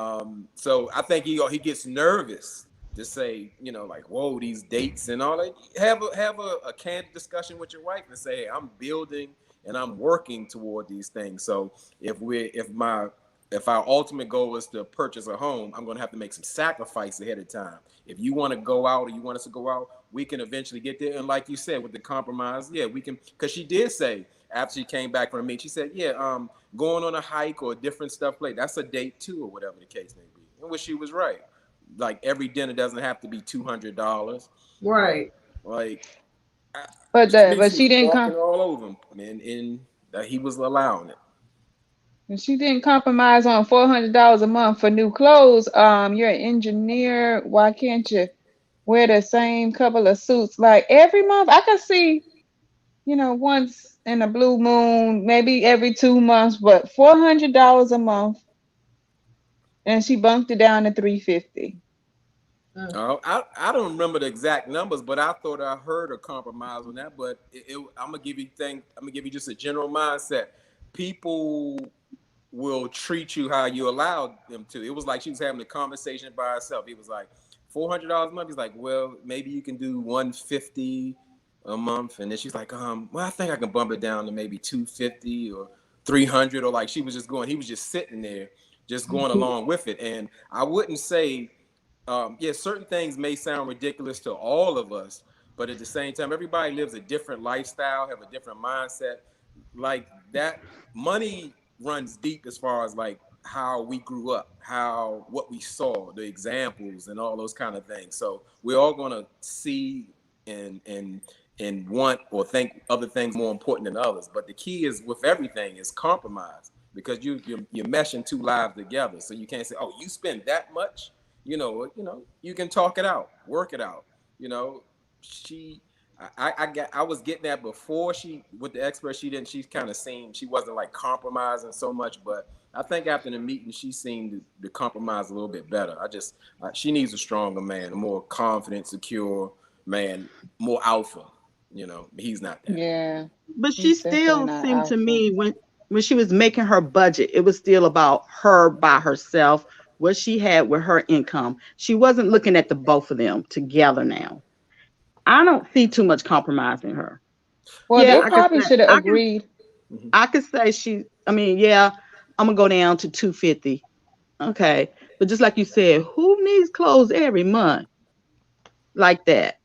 so I think he gets nervous to say, you know, like, whoa, these dates and all that. Have a candid discussion with your wife and say, hey, I'm building and I'm working toward these things. So if our ultimate goal is to purchase a home, I'm going to have to make some sacrifice ahead of time. If you want to go out or you want us to go out, we can eventually get there. And like you said, with the compromise, yeah, we can, because she did say after she came back from a meeting, she said, yeah, going on a hike or different stuff like that's a date too, or whatever the case may be. And which she was right. Like every dinner doesn't have to be $200. Right. Like, but she didn't come all over him, and he was allowing it. And she didn't compromise on $400 a month for new clothes. You're an engineer. Why can't you wear the same couple of suits like every month? I can see, you know, once in a blue moon, maybe every 2 months, but $400 a month, and she bumped it down to $350. I don't remember the exact numbers, but I thought I heard a compromise on that. But I'm gonna give you just a general mindset. People will treat you how you allowed them to. It was like she was having a conversation by herself. He was like, $400 a month. He's like, well, maybe you can do $150 a month. And then she's like, well, I think I can bump it down to maybe $250 or $300, or like he was just sitting there, just going along with it. And I wouldn't say, certain things may sound ridiculous to all of us, but at the same time, everybody lives a different lifestyle, have a different mindset. Like that money runs deep as far as like how we grew up, what we saw, the examples and all those kind of things. So we're all gonna see and want or think other things more important than others. But the key is with everything is compromise, because you're meshing two lives together. So you can't say, oh, you spend that much. You know, you can talk it out, work it out. You know, I was getting that before with the expert. She kind of seemed, she wasn't like compromising so much, but I think after the meeting, she seemed to compromise a little bit better. She needs a stronger man, a more confident, secure man, more alpha. You know, he's not that. Yeah. But she still seemed to me when she was making her budget, it was still about her by herself, what she had with her income. She wasn't looking at the both of them together now. I don't see too much compromise in her. Well, they probably should have agreed. I could say I'm gonna go down to $250. Okay. But just like you said, who needs clothes every month like that?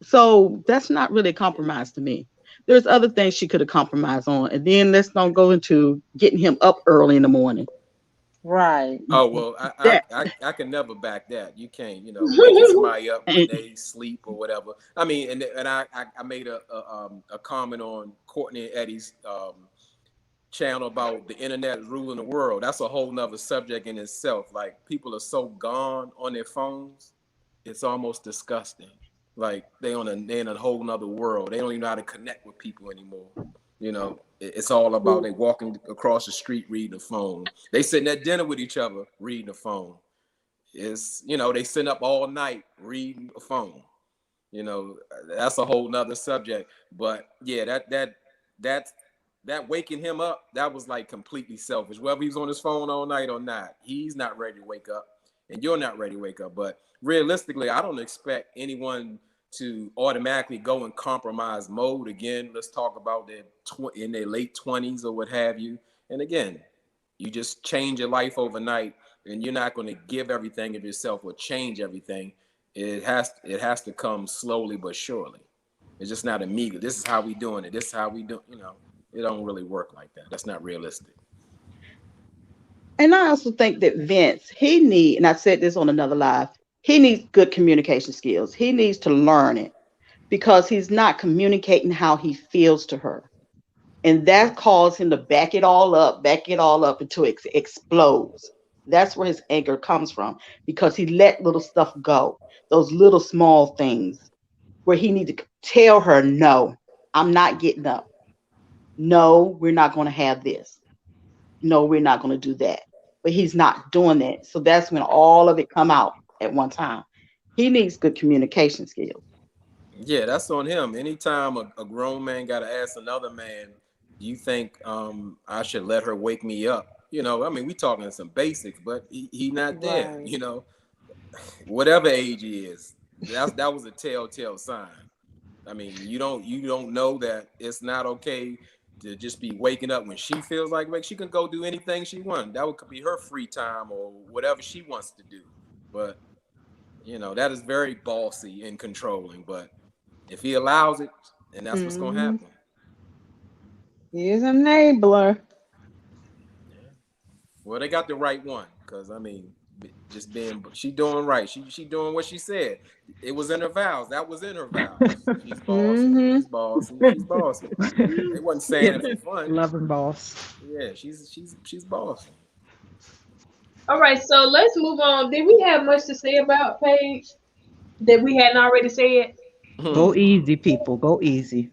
So that's not really a compromise to me. There's other things she could have compromised on. And then let's not go into getting him up early in the morning. Right. Oh, well, I can never back that. You can't, waking somebody up when they sleep or whatever. I mean, and I made a comment on Kourtney and Eddie's channel about the internet ruling the world. That's a whole nother subject in itself. Like, people are so gone on their phones, it's almost disgusting. Like they're in a whole nother world. They don't even know how to connect with people anymore. You know, it's all about they walking across the street reading the phone. They sitting at dinner with each other reading the phone. It's, they sitting up all night reading a phone. That's a whole nother subject. But yeah, that waking him up, that was like completely selfish. Whether he's on his phone all night or not, he's not ready to wake up, and you're not ready to wake up. But realistically, I don't expect anyone to automatically go in compromise mode again. Let's talk about in their late 20s or what have you. And again, You just change your life overnight, and you're not going to give everything of yourself or change everything. It has to come slowly but surely. It's just not immediate. This is how we doing it. This is how we do. You know, it don't really work like that. That's not realistic. And I also think that Vince, and I said this on another live, he needs good communication skills. He needs to learn it because he's not communicating how he feels to her. And that caused him to back it all up until it explodes. That's where his anger comes from, because he let little stuff go, those little small things where he needed to tell her, no, I'm not getting up. No, we're not going to have this. No, we're not going to do that. But he's not doing that. So that's when all of it come out at one time. He needs good communication skills. Yeah, that's on him. Anytime a grown man got to ask another man, do you think I should let her wake me up? You know, I mean, we talking some basics, but he not there. Right. You know, whatever age he is, that was a telltale sign. I mean, you don't know that it's not okay to just be waking up when she feels like she can go do anything she wants. That could be her free time or whatever she wants to do. But you know, that is very bossy and controlling. But if he allows it, then that's what's gonna happen. He's an enabler. Yeah. Well, they got the right one, because I mean, she doing right. She doing what she said. It was in her vows. That was in her vows. She's bossy. She's bossy. She's bossy. They wasn't saying it for fun. Loving boss. Yeah, she's bossy. All right, so let's move on. Did we have much to say about Paige that we hadn't already said? Go easy, people. Go easy.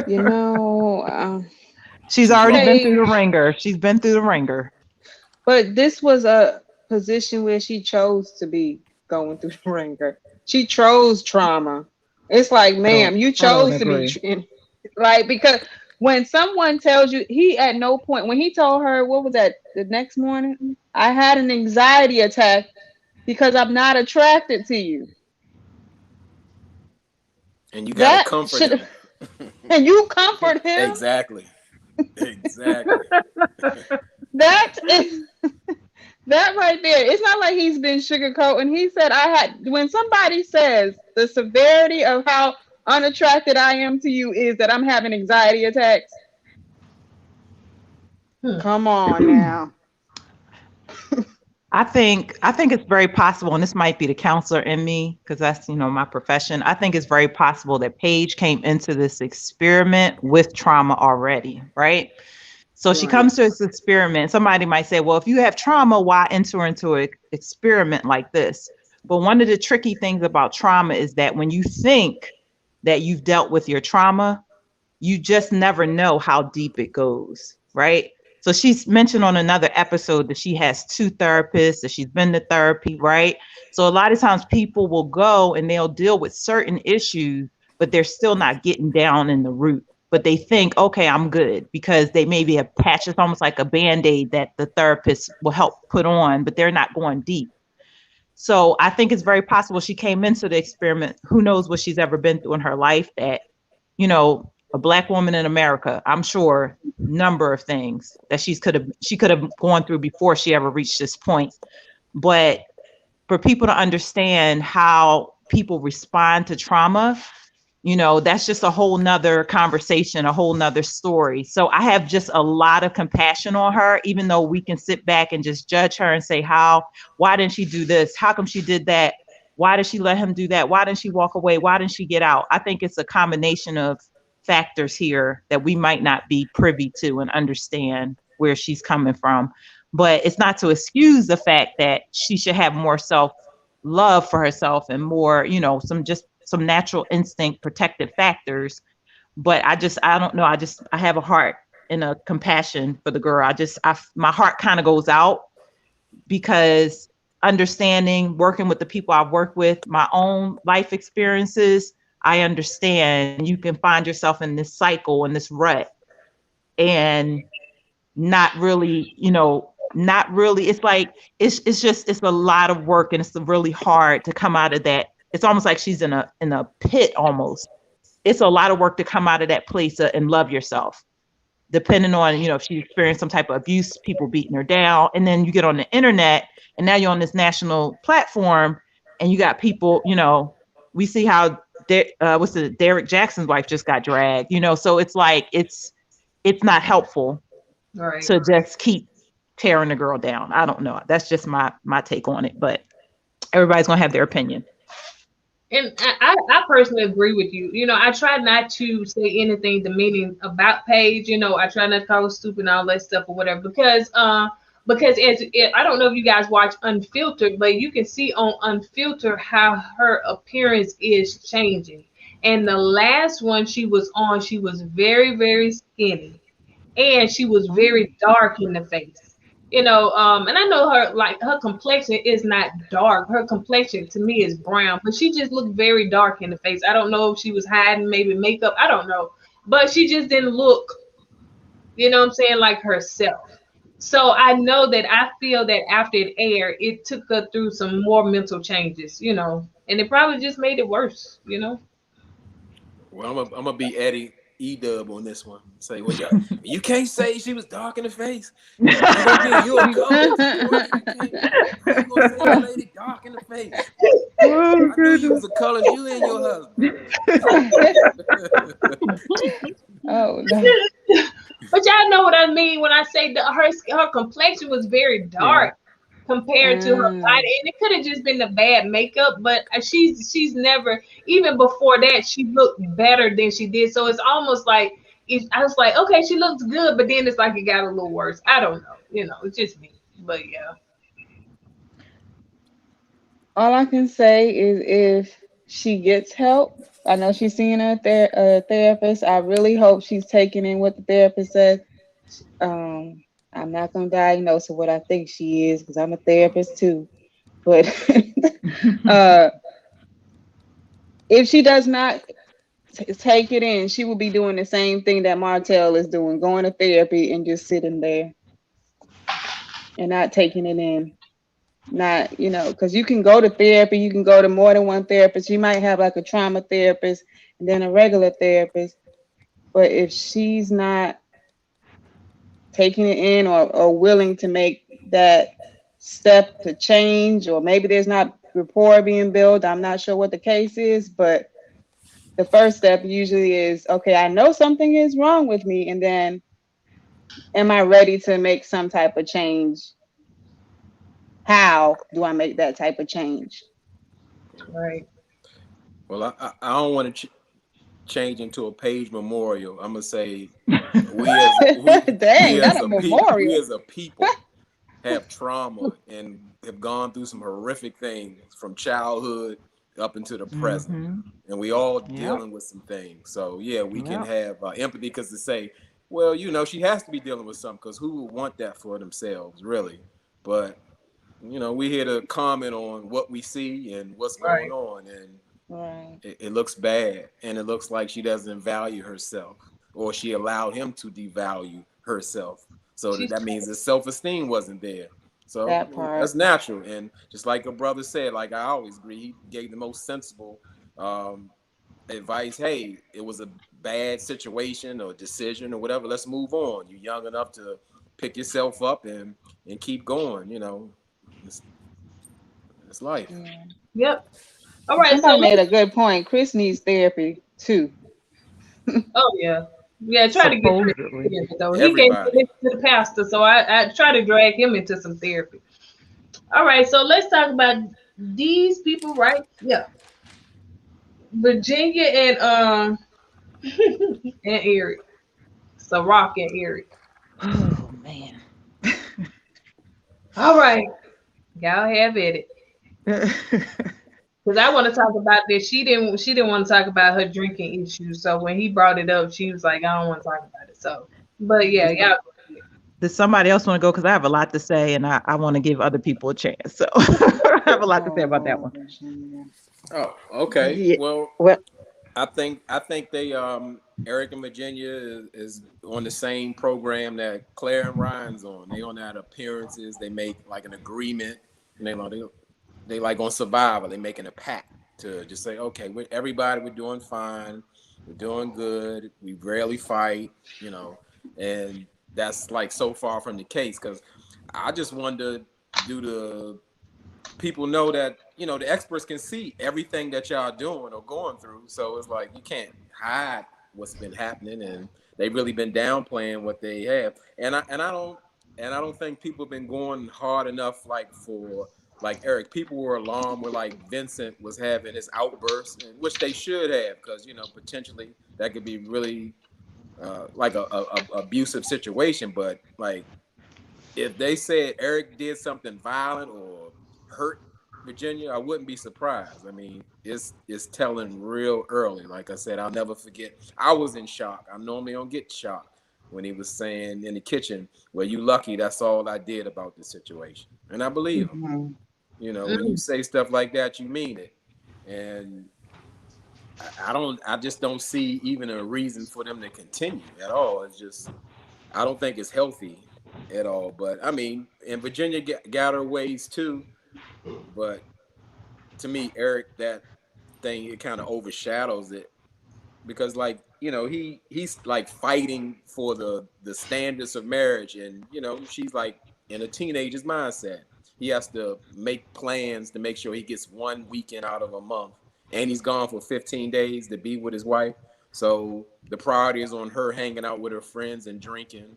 You know, she's already been through the ringer. She's been through the ringer. But this was a position where she chose to be going through the ringer. She chose trauma. It's like, ma'am, you chose to be like, because when someone tells you, he at no point, when he told her, what was that, the next morning, I had an anxiety attack because I'm not attracted to you. And you got to comfort him. And you comfort him? Exactly. That right there. It's not like he's been sugarcoating. He said, when somebody says the severity of how unattracted I am to you is that I'm having anxiety attacks. Come on now. I think it's very possible, and this might be the counselor in me, because that's, my profession. I think it's very possible that Paige came into this experiment with trauma already, right? So she comes to this experiment. Somebody might say, well, if you have trauma, why enter into an experiment like this? But one of the tricky things about trauma is that when you think that you've dealt with your trauma, you just never know how deep it goes, right? So she's mentioned on another episode that she has 2 therapists, that she's been to therapy, right? So a lot of times people will go and they'll deal with certain issues, but they're still not getting down in the root. But they think, okay, I'm good, because they maybe have patched. It's almost like a Band-Aid that the therapist will help put on, but they're not going deep. So I think it's very possible she came into the experiment. Who knows what she's ever been through in her life that, a Black woman in America, I'm sure number of things that she could have gone through before she ever reached this point. But for people to understand how people respond to trauma, that's just a whole nother conversation, a whole nother story. So I have just a lot of compassion on her, even though we can sit back and just judge her and say, why didn't she do this? How come she did that? Why did she let him do that? Why didn't she walk away? Why didn't she get out? I think it's a combination of factors here that we might not be privy to and understand where she's coming from. But it's not to excuse the fact that she should have more self-love for herself and more, some natural instinct protective factors. But I don't know. I have a heart and a compassion for the girl. My heart kind of goes out, because understanding, working with the people I've worked with, my own life experiences, I understand you can find yourself in this cycle and this rut and not really, it's like, it's a lot of work, and it's really hard to come out of that. It's almost like she's in a pit almost. It's a lot of work to come out of that place and love yourself. depending on, you know, if she experienced some type of abuse, people beating her down. And then you get on the internet and now you're on this national platform and you got people, you know, we see how Derek Jackson's wife just got dragged, you know, so it's like, it's not helpful to just keep tearing the girl down. I don't know. That's just my take on it, but everybody's going to have their opinion. And I personally agree with you. You know, I try not to say anything demeaning about Paige. You know, I try not to call her stupid and all that stuff or whatever, because I don't know if you guys watch Unfiltered, but you can see on Unfiltered how her appearance is changing. And the last one she was on, she was very, very skinny, and she was very dark in the face. You know, and I know her complexion is not dark. Her complexion to me is brown, but she just looked very dark in the face. I don't know if she was hiding maybe makeup. I don't know, but she just didn't look, you know what I'm saying, like herself. So I know that I feel that after it aired, it took her through some more mental changes, you know, and it probably just made it worse, you know. Well, I'm gonna be Eddie E-Dub on this one. Say, well, you can't say she was dark in the face. You a colorist. You gonna say the lady dark in the face? I knew you was a colorist. You and your husband. Oh no. But y'all know what I mean when I say that her complexion was very dark compared to her body, and it could have just been the bad makeup, but she's never, even before that, she looked better than she did. So it's almost like I was like, okay, she looks good, but then it's like it got a little worse. I don't know, you know, it's just me. But yeah. All I can say is if she gets help, I know she's seeing a therapist. I really hope she's taking in what the therapist says. I'm not going to diagnose her what I think she is, because I'm a therapist too. But if she does not take it in, she will be doing the same thing that Martel is doing, going to therapy and just sitting there and not taking it in. Not, you know, because you can go to therapy, you can go to more than one therapist. You might have like a trauma therapist and then a regular therapist. But if she's not taking it in or willing to make that step to change, or maybe there's not rapport being built, I'm not sure what the case is, but the first step usually is, okay, I know something is wrong with me, and then am I ready to make some type of change? How do I make that type of change? Right. Well, I don't want to change into a Paige memorial. I'm gonna say we as a people have trauma and have gone through some horrific things from childhood up into the present, and we all dealing with some things. So yeah, we can have empathy, because to say, well, you know, she has to be dealing with something, because who would want that for themselves, really? But you know, we're here to comment on what we see and what's going on, and it looks bad, and it looks like she doesn't value herself, or she allowed him to devalue herself. So that means his self-esteem wasn't there. So that's natural. And just like a brother said, like I always agree, he gave the most sensible advice. Hey, it was a bad situation or decision or whatever. Let's move on. You're young enough to pick yourself up and keep going, you know. It's life. Yep. All right. Somebody made a good point. Chris needs therapy too. Oh yeah. Yeah, try to get him into though. He can't listen to the pastor, so I try to drag him into some therapy. All right, so let's talk about these people right here. Virginia and and Eric. So Rock and Eric. Oh man. All right. Y'all have at it. Because I want to talk about this. She didn't want to talk about her drinking issues. So when he brought it up, she was like, I don't want to talk about it. So, but yeah, y'all. Does somebody else want to go? Because I have a lot to say, and I want to give other people a chance. So I have a lot to say about that one. Oh, okay. Yeah. Well, I think they Eric and Virginia is on the same program that Claire and Ryan's on. They on that appearances. They make like an agreement, and they like on Survivor. They making a pact to just say, okay, we're doing fine, we're doing good, we rarely fight, you know. And that's like so far from the case, because I just wonder, do the people know that, you know, the experts can see everything that y'all doing or going through, so it's like you can't hide what's been happening, and they've really been downplaying what they have. And I don't think people have been going hard enough, like for like Eric. People were alarmed where like Vincent was having his outbursts, and which they should have, because, you know, potentially that could be really like a abusive situation. But like, if they said Eric did something violent or hurt Virginia, I wouldn't be surprised. I mean, it's telling real early. Like I said, I'll never forget. I was in shock. I normally don't get shocked when he was saying in the kitchen, "Well, you lucky. That's all I did about the situation." And I believe him. Mm-hmm. You know, when you say stuff like that, you mean it. And I just don't see even a reason for them to continue at all. It's just, I don't think it's healthy at all. But I mean, and Virginia got her ways too. But to me, Eric, that thing, it kind of overshadows it, because, like, you know, he's like fighting for the standards of marriage, and, you know, she's like in a teenager's mindset. He has to make plans to make sure he gets 1 weekend out of a month, and he's gone for 15 days to be with his wife. So the priority is on her hanging out with her friends and drinking,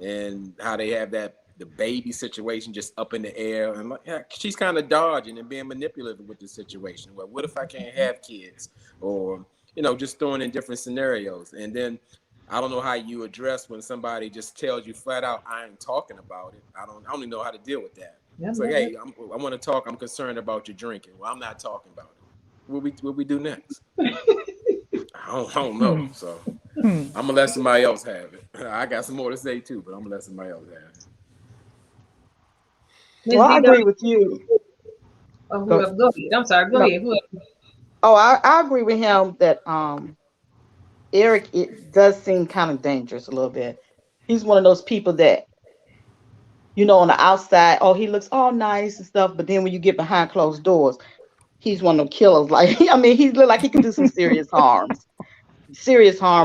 and how they have the baby situation just up in the air. And like, yeah, she's kind of dodging and being manipulative with the situation. Well, what if I can't have kids? Or, you know, just throwing in different scenarios. And then I don't know how you address when somebody just tells you flat out, I ain't talking about it. I don't even know how to deal with that. Yeah, it's like, hey, I want to talk. I'm concerned about your drinking. Well, I'm not talking about it. What we do next? I don't know. So I'm gonna let somebody else have it. I got some more to say too, but I'm gonna let somebody else have it. Well, I agree with you. Oh, go ahead. I'm sorry. Go ahead. Oh, I agree with him that Eric, it does seem kind of dangerous a little bit. He's one of those people that, you know, on the outside, oh, he looks all nice and stuff, but then when you get behind closed doors, he's one of them killers. Like, I mean, he look like he could do some serious harm,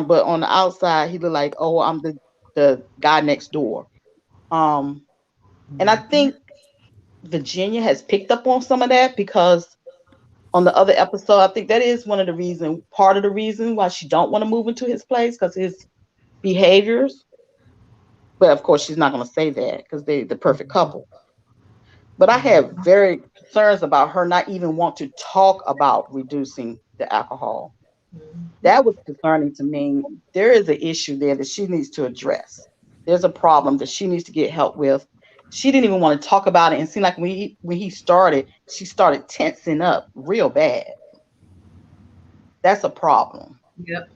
but on the outside, he look like, oh, I'm the guy next door. And I think Virginia has picked up on some of that, because on the other episode, I think that is part of the reason why she don't want to move into his place, because his behaviors. But of course, she's not going to say that, because they're the perfect couple. But I have very concerns about her not even want to talk about reducing the alcohol. That was concerning to me. There is an issue there that she needs to address. There's a problem that she needs to get help with. She didn't even want to talk about it, and it seemed like when he started, she started tensing up real bad. That's a problem. Yep.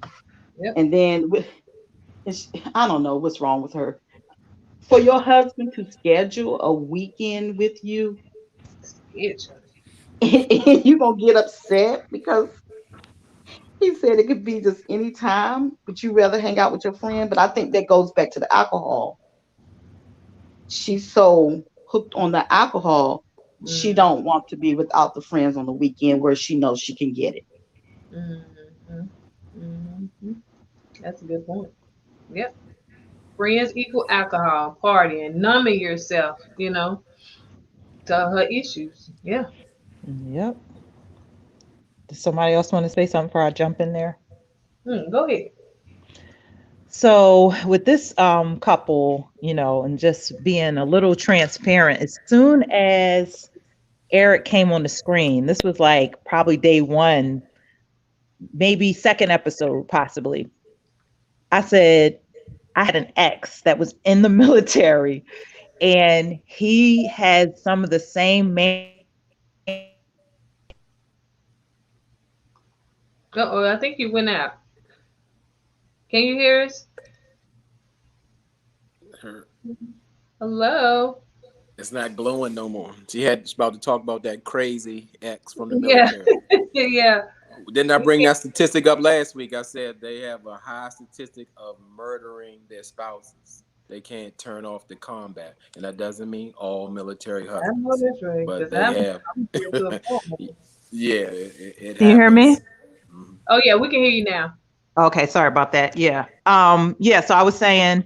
And then I don't know what's wrong with her. For your husband to schedule a weekend with you, and you're gonna get upset because he said it could be just any time, but you rather hang out with your friend. But I think that goes back to the alcohol. She's so hooked on the alcohol, she don't want to be without the friends on the weekend where she knows she can get it. That's a good point. Yep. Friends equal alcohol, partying, numbing yourself, you know, to her issues. Yeah. Yep. Does somebody else want to say something before I jump in there? Go ahead. So with this couple, you know, and just being a little transparent, as soon as Eric came on the screen, this was like probably day one, maybe second episode, possibly. I said, I had an ex that was in the military, and he had some of the same Uh-oh, I think you went out. Can you hear us? Hello? It's not glowing no more. She's about to talk about that crazy ex from the military. Yeah. Didn't I bring that statistic up last week? I said they have a high statistic of murdering their spouses. They can't turn off the combat. And that doesn't mean all military husbands. I know that's right. But they have. Yeah. Can you hear me? Oh, yeah, we can hear you now. Okay, sorry about that. Yeah. So I was saying,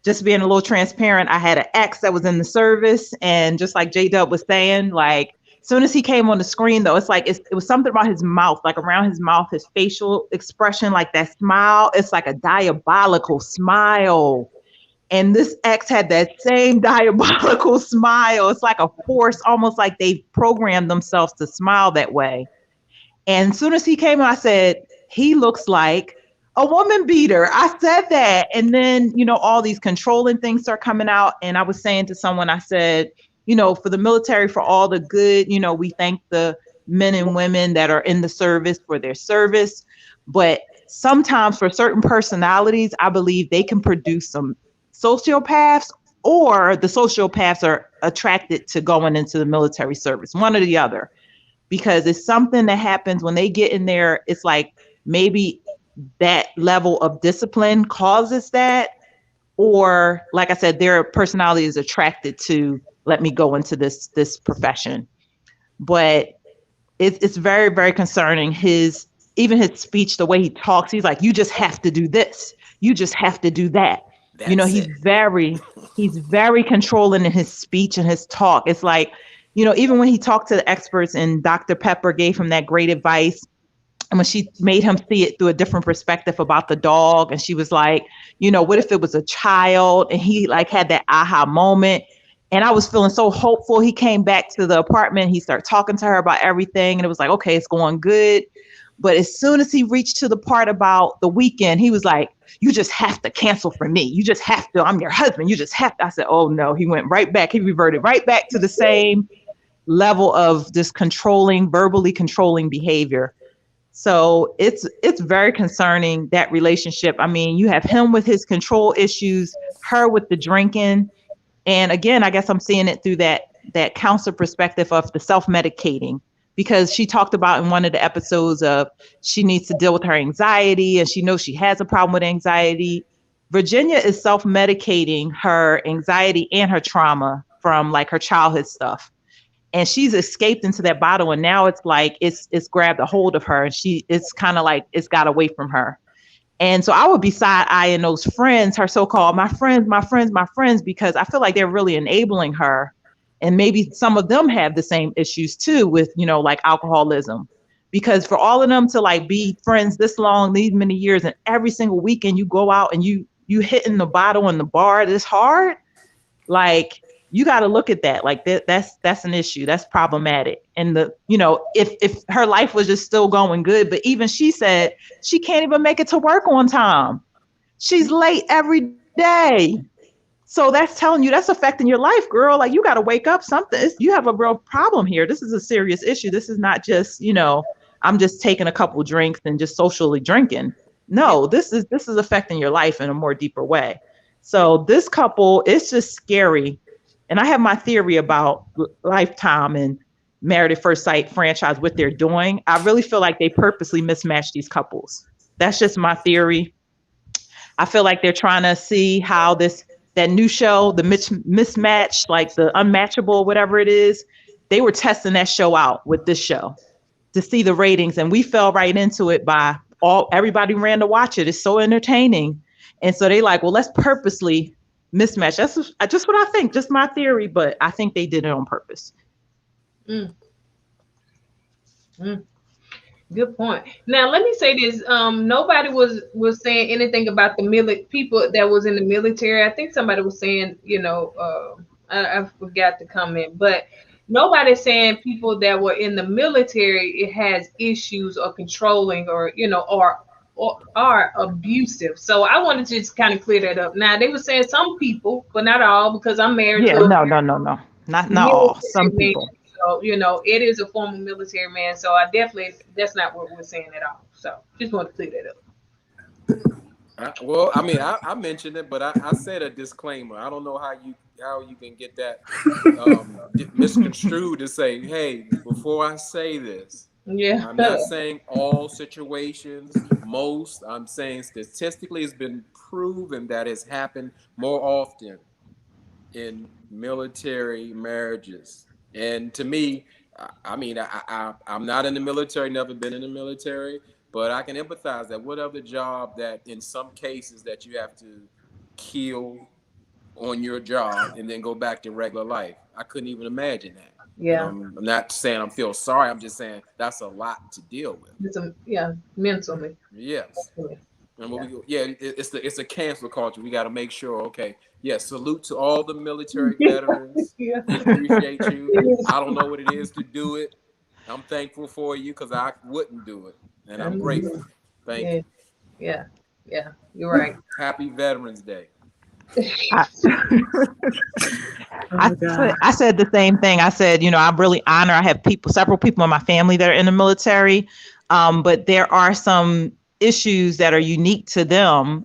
just being a little transparent, I had an ex that was in the service, and just like J-Dub was saying, like, as soon as he came on the screen, though, it's like it was something about his mouth, like around his mouth, his facial expression, like that smile. It's like a diabolical smile. And this ex had that same diabolical smile. It's like a force, almost like they programmed themselves to smile that way. And as soon as he came, I said, he looks like a woman beater. I said that. And then, all these controlling things start coming out. And I was saying to someone, I said, for the military, for all the good, we thank the men and women that are in the service for their service. But sometimes for certain personalities, I believe they can produce some sociopaths, or the sociopaths are attracted to going into the military service, one or the other, because it's something that happens when they get in there. It's like maybe that level of discipline causes that, or like I said, their personality is attracted to, let me go into this profession. But it's very, very concerning. Even his speech, the way he talks, he's like, you just have to do this, you just have to do that. He's very controlling in his speech and his talk. It's like, even when he talked to the experts and Dr. Pepper gave him that great advice, and when she made him see it through a different perspective about the dog, and she was like, what if it was a child? And he like had that aha moment. And I was feeling so hopeful. He came back to the apartment. He started talking to her about everything. And it was like, okay, it's going good. But as soon as he reached to the part about the weekend, he was like, you just have to cancel for me. You just have to. I'm your husband. You just have to. I said, oh, no. He went right back. He reverted right back to the same level of this verbally controlling behavior. So it's very concerning, that relationship. I mean, you have him with his control issues, her with the drinking. And again, I guess I'm seeing it through that counselor perspective of the self-medicating, because she talked about in one of the episodes of she needs to deal with her anxiety, and she knows she has a problem with anxiety. Virginia is self-medicating her anxiety and her trauma from like her childhood stuff. And she's escaped into that bottle, and now it's like it's grabbed a hold of her, and it's kind of like it's got away from her. And so I would be side-eyeing those friends, her so-called my friends, because I feel like they're really enabling her. And maybe some of them have the same issues too with, like alcoholism, because for all of them to like be friends this long, these many years, and every single weekend you go out and you hitting the bottle in the bar this hard, like you got to look at that. Like that's an issue. That's problematic. And if her life was just still going good, but even she said she can't even make it to work on time. She's late every day. So that's telling you that's affecting your life, girl. Like you got to wake up. You have a real problem here. This is a serious issue. This is not just, I'm just taking a couple drinks and just socially drinking. No, this is affecting your life in a more deeper way. So this couple, it's just scary. And I have my theory about Lifetime and Married at First Sight franchise, what they're doing. I really feel like they purposely mismatch these couples. That's just my theory. I feel like they're trying to see how that new show, the mismatch, like the Unmatchable, whatever it is, they were testing that show out with this show to see the ratings. And we fell right into it everybody ran to watch it. It's so entertaining. And so they like, well, let's purposely mismatch. That's just what I think, just my theory, but I think they did it on purpose. Good point. Now let me say this: nobody was saying anything about the people that was in the military. I think somebody was saying, I forgot to comment, but nobody's saying people that were in the military it has issues or controlling or or are abusive. So I wanted to just kind of clear that up. Now they were saying some people, but not all, because I'm married to no, not all. Some people. So it is a former military man. So that's not what we're saying at all. So just want to clear that up. Well, I mean, I mentioned it, but I said a disclaimer. I don't know how you can get that misconstrued to say, hey, before I say this, I'm not saying all situations, most. I'm saying statistically it's been proven that it's happened more often in military marriages. And to me, I mean, I'm not in the military, never been in the military, but I can empathize that what other job that in some cases that you have to kill on your job and then go back to regular life. I couldn't even imagine that. Yeah. I'm not saying I feel sorry. I'm just saying that's a lot to deal with. Mentally. Yes. And it's a cancel culture. We got to make sure. Okay. Yeah. Salute to all the military veterans. Yeah. We appreciate you. I don't know what it is to do it. I'm thankful for you because I wouldn't do it, and I'm grateful. Thank you. Yeah. You're right. Happy Veterans Day. I said the same thing. I said, I'm really honored. I have several people in my family that are in the military, but there are some issues that are unique to them.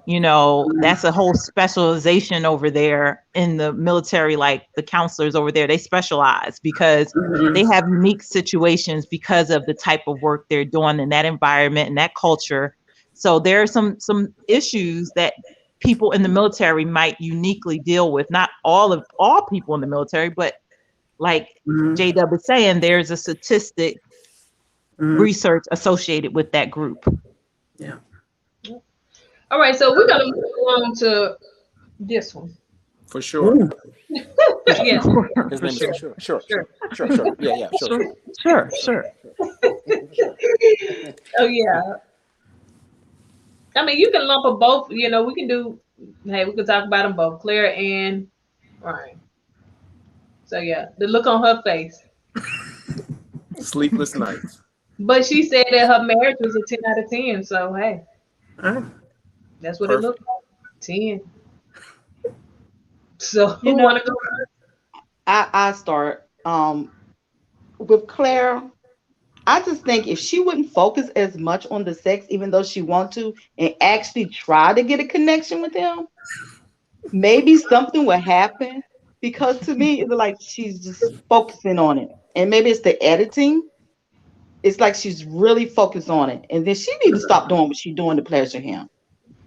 That's a whole specialization over there in the military. Like the counselors over there, they specialize because they have unique situations because of the type of work they're doing in that environment and that culture. So there are some issues that people in the military might uniquely deal with. Not all people in the military, but like J-Dub is saying, there's a statistic research associated with that group. Yeah. All right, so we're gonna move on to this one. For sure. Yes. His name is Sure. Yeah, sure. Oh yeah. I mean, you can lump them both. We can do. Hey, we can talk about them both, Claire and Ryan. So yeah, the look on her face. Sleepless nights. But she said that her marriage was a 10 out of 10. So hey, that's what it looked like. 10. So who want to go first? I start with Claire. I just think if she wouldn't focus as much on the sex, even though she wants to, and actually try to get a connection with him, maybe something will happen. Because to me, it's like she's just focusing on it. And maybe it's the editing. It's like she's really focused on it. And then she needs to stop doing what she's doing to pleasure him.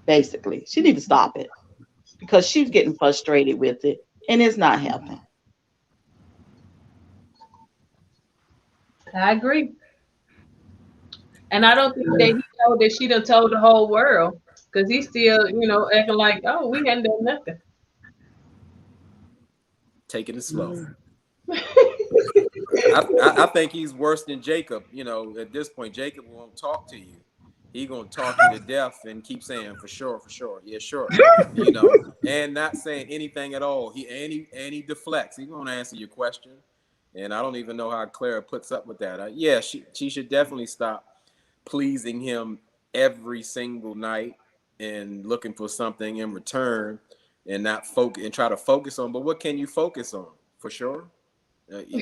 Basically, she needs to stop it. Because she's getting frustrated with it. And it's not helping. I agree. And I don't think that he know that she done told the whole world, because he's still, acting like, oh, we hadn't done nothing. Taking it slow. I think he's worse than Jacob. At this point, Jacob won't talk to you. He gonna talk you to death and keep saying for sure, yeah, sure. And not saying anything at all. He deflects. He's gonna answer your question. And I don't even know how Clara puts up with that. She should definitely stop pleasing him every single night and looking for something in return and not focus and try to focus on. But what can you focus on? For sure.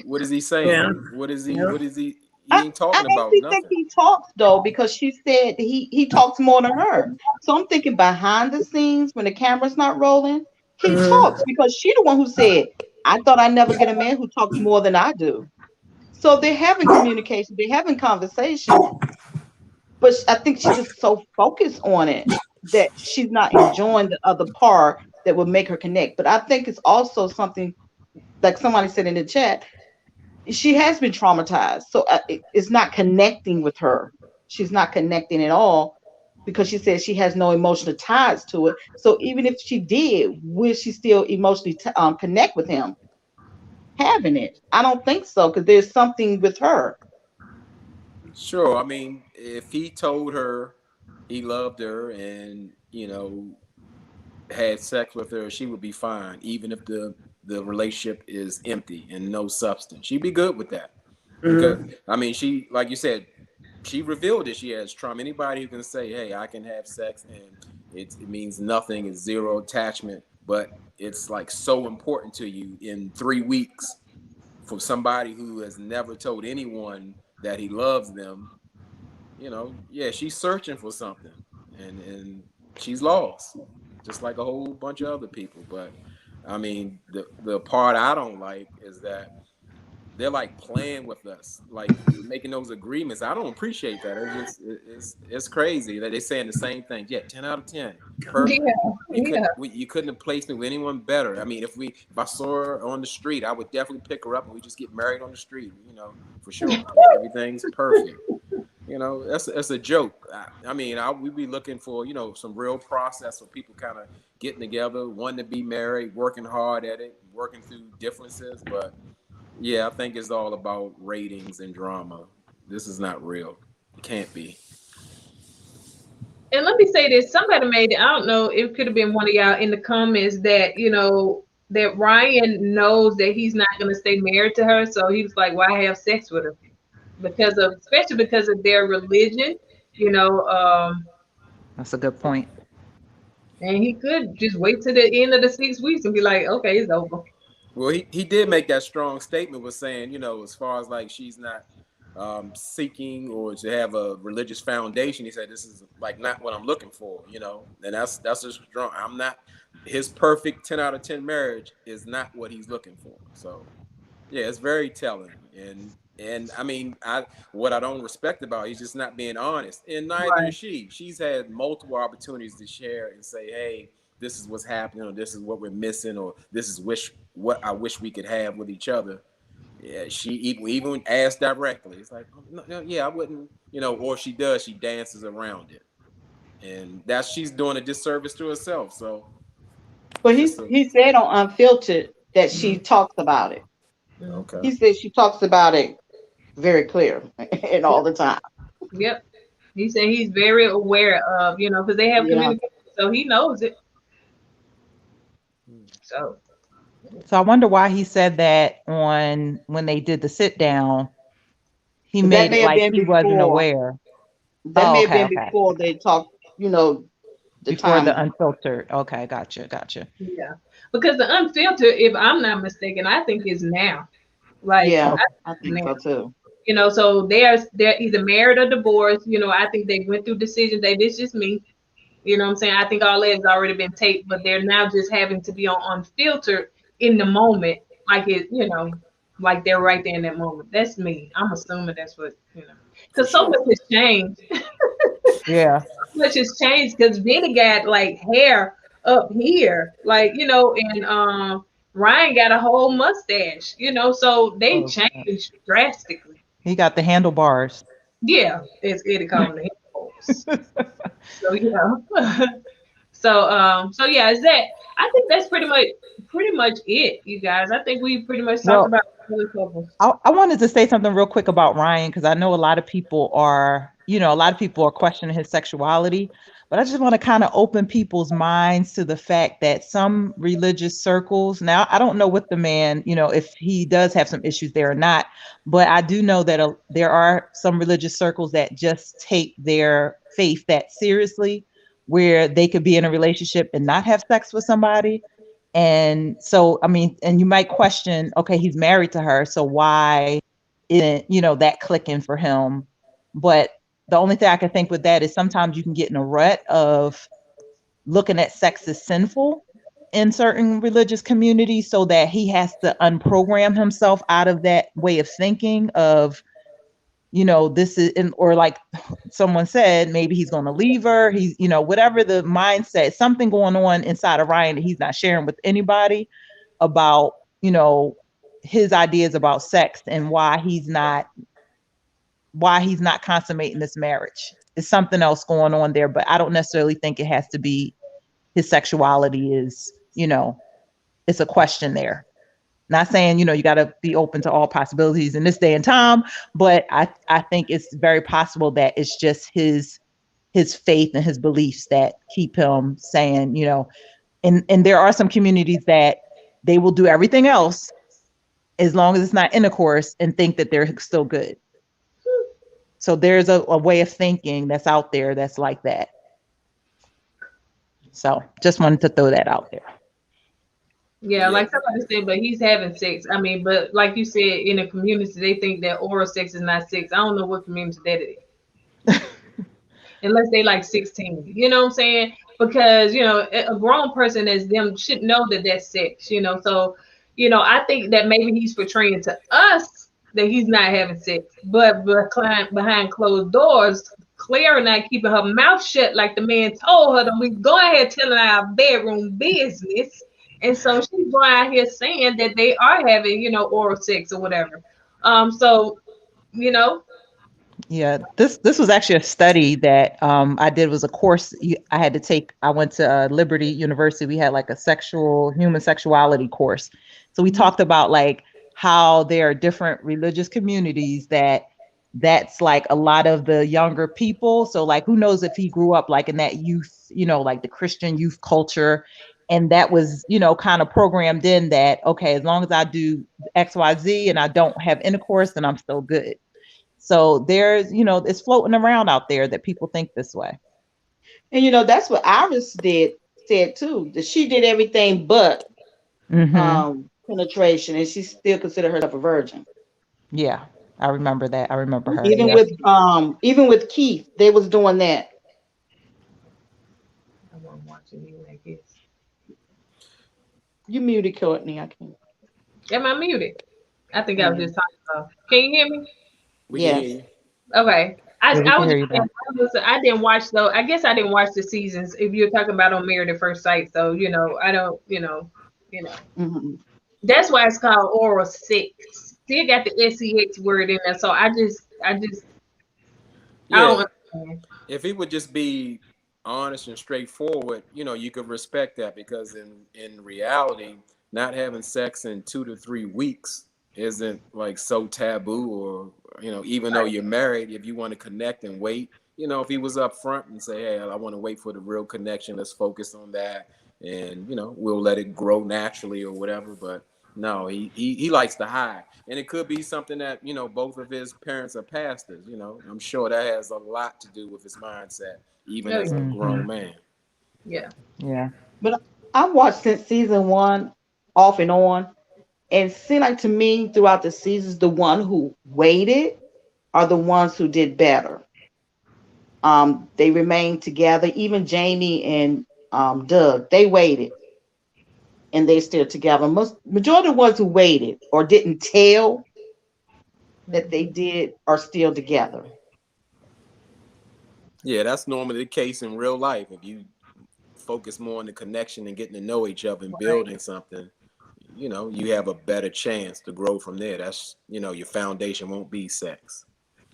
What is he saying? Yeah. What is he? He ain't talking about nothing. I think he talks though, because she said he talks more than her. So I'm thinking behind the scenes when the camera's not rolling, he talks, because she's the one who said, I thought I'd never get a man who talks more than I do. So they're having communication, they're having conversation. But I think she's just so focused on it that she's not enjoying the other part that would make her connect. But I think it's also something, like somebody said in the chat, she has been traumatized. So it's not connecting with her. She's not connecting at all, because she says she has no emotional ties to it. So even if she did, will she still emotionally connect with him having it? I don't think so, because there's something with her. Sure. I mean, if he told her he loved her and, had sex with her, she would be fine, even if the relationship is empty and no substance. She'd be good with that. Because, I mean, she, like you said, she revealed that she has trauma. Anybody who can say, hey, I can have sex and it means nothing, it's zero attachment, but it's like so important to you in 3 weeks for somebody who has never told anyone that he loves them, she's searching for something and she's lost, just like a whole bunch of other people. But I mean, the part I don't like is that they're like playing with us, like making those agreements. I don't appreciate that. It's crazy that they're saying the same thing. Yeah, 10 out of 10. Perfect. You couldn't have placed me with anyone better. I mean, if I saw her on the street, I would definitely pick her up and we just get married on the street, for sure. Everything's perfect. You know, that's a joke. I mean, we be looking for, you know, some real process for people kind of getting together, wanting to be married, working hard at it, working through differences. But yeah, I think it's all about ratings and drama. This is not real. It can't be. And let me say this, somebody made it, I don't know, it could have been one of y'all in the comments that, you know, that Ryan knows that he's not going to stay married to her. So he was like, why have sex with her? Especially because of their religion, you know. That's a good point. And he could just wait to the end of the 6 weeks and be like, okay, it's over. Well, he did make that strong statement, was saying, you know, as far as like she's not seeking or to have a religious foundation, he said this is like not what I'm looking for, you know. And that's a strong. I'm not, his perfect 10 out of 10 marriage is not what he's looking for. So yeah, it's very telling. And I mean, what I don't respect about, he's just not being honest, and neither is she. She's had multiple opportunities to share and say, hey, this is what's happening, or this is what we're missing, or this is what I wish we could have with each other. Yeah, she even asked directly. It's like, no, yeah, I wouldn't, you know, or she does, she dances around it. And she's doing a disservice to herself. So, but he said on Unfiltered that she talks about it. Okay. He said she talks about it very clear and all the time. Yep. He said he's very aware of, you know, because they have communication, so he knows it. So I wonder why he said that when they did the sit down. He made it like he wasn't aware. That may have been before they talked, you know, before the Unfiltered. Okay, gotcha. Yeah, because the Unfiltered, if I'm not mistaken, I think is now. Like, yeah, I think so too. You know, so they're either married or divorced. You know, I think they went through decisions. This just me. You know what I'm saying? I think all that has already been taped, but they're now just having to be on Unfiltered in the moment, like it, you know, like they're right there in that moment. That's me. I'm assuming that's what, you know, because so much has changed. Yeah, so much has changed because Vinny got like hair up here, like, you know, and Ryan got a whole mustache, you know, so they changed drastically. He got the handlebars. Yeah, it's Eddie calling the handlebars. So yeah. So yeah, is that, I think that's pretty much it, you guys. I think we pretty much talked about the couples. I wanted to say something real quick about Ryan, because I know a lot of people are questioning his sexuality, but I just want to kind of open people's minds to the fact that some religious circles, now I don't know what the man, you know, if he does have some issues there or not, but I do know that there are some religious circles that just take their faith that seriously, where they could be in a relationship and not have sex with somebody. And so, I mean, and you might question, okay, he's married to her, so why isn't, you know, that clicking for him? But the only thing I can think with that is sometimes you can get in a rut of looking at sex as sinful in certain religious communities, so that he has to unprogram himself out of that way of thinking of, you know, this is, or like someone said, maybe he's going to leave her. He's, you know, whatever the mindset, something going on inside of Ryan that he's not sharing with anybody about, you know, his ideas about sex and why he's not consummating this marriage. There's something else going on there, but I don't necessarily think it has to be his sexuality is, you know, it's a question there. Not saying, you know, you got to be open to all possibilities in this day and time, but I think it's very possible that it's just his faith and his beliefs that keep him saying, you know, and there are some communities that they will do everything else as long as it's not intercourse and think that they're still good. So there's a way of thinking that's out there that's like that. So just wanted to throw that out there. Yeah, like somebody said, but he's having sex. I mean, but like you said, in a community, they think that oral sex is not sex. I don't know what community that is. Unless they like 16. You know what I'm saying? Because, you know, a grown person as them should know that that's sex, you know. So, you know, I think that maybe he's portraying to us that he's not having sex. But behind closed doors, Claire not keeping her mouth shut like the man told her that we go ahead telling our bedroom business. And so she's going out here saying that they are having, you know, oral sex or whatever. So, you know. Yeah, this was actually a study that I did. Was a course I had to take. I went to Liberty University. We had like a human sexuality course. So we talked about like how there are different religious communities that's like a lot of the younger people. So like, who knows if he grew up like in that youth, like the Christian youth culture. And that was, kind of programmed in that, okay, as long as I do XYZ and I don't have intercourse, then I'm still good. So there's, it's floating around out there that people think this way. And that's what Iris said too, that she did everything but penetration, and she still considered herself a virgin. Yeah, I remember that. I remember her. Even with Keith, they was doing that. I wasn't watching you, I guess. You muted, Kourtney. I can't. Am I muted? I think I was just talking about. Can you hear me? Yes. Okay. I didn't watch though. I guess I didn't watch the seasons. If you're talking about on Married at First Sight, so I don't. Mm-hmm. That's why it's called oral sex. Still got the sex word in there, so I don't understand. If he would just be honest and straightforward, you could respect that, because in reality, not having sex in 2 to 3 weeks isn't like so taboo, or even though you're married, if you want to connect and wait, if he was up front and say, hey, I want to wait for the real connection, let's focus on that, and we'll let it grow naturally or whatever. But no, he likes to hide, and it could be something that both of his parents are pastors. I'm sure that has a lot to do with his mindset, even as a grown man. Yeah. But I've watched since season 1 off and on, and it seemed like to me throughout the seasons, the one who waited are the ones who did better. They remained together. Even Jamie and Doug, they waited, and they still together. Majority of the ones who waited or didn't tell that they did are still together. Yeah, that's normally the case in real life. If you focus more on the connection and getting to know each other and building something, you have a better chance to grow from there. That's, your foundation won't be sex.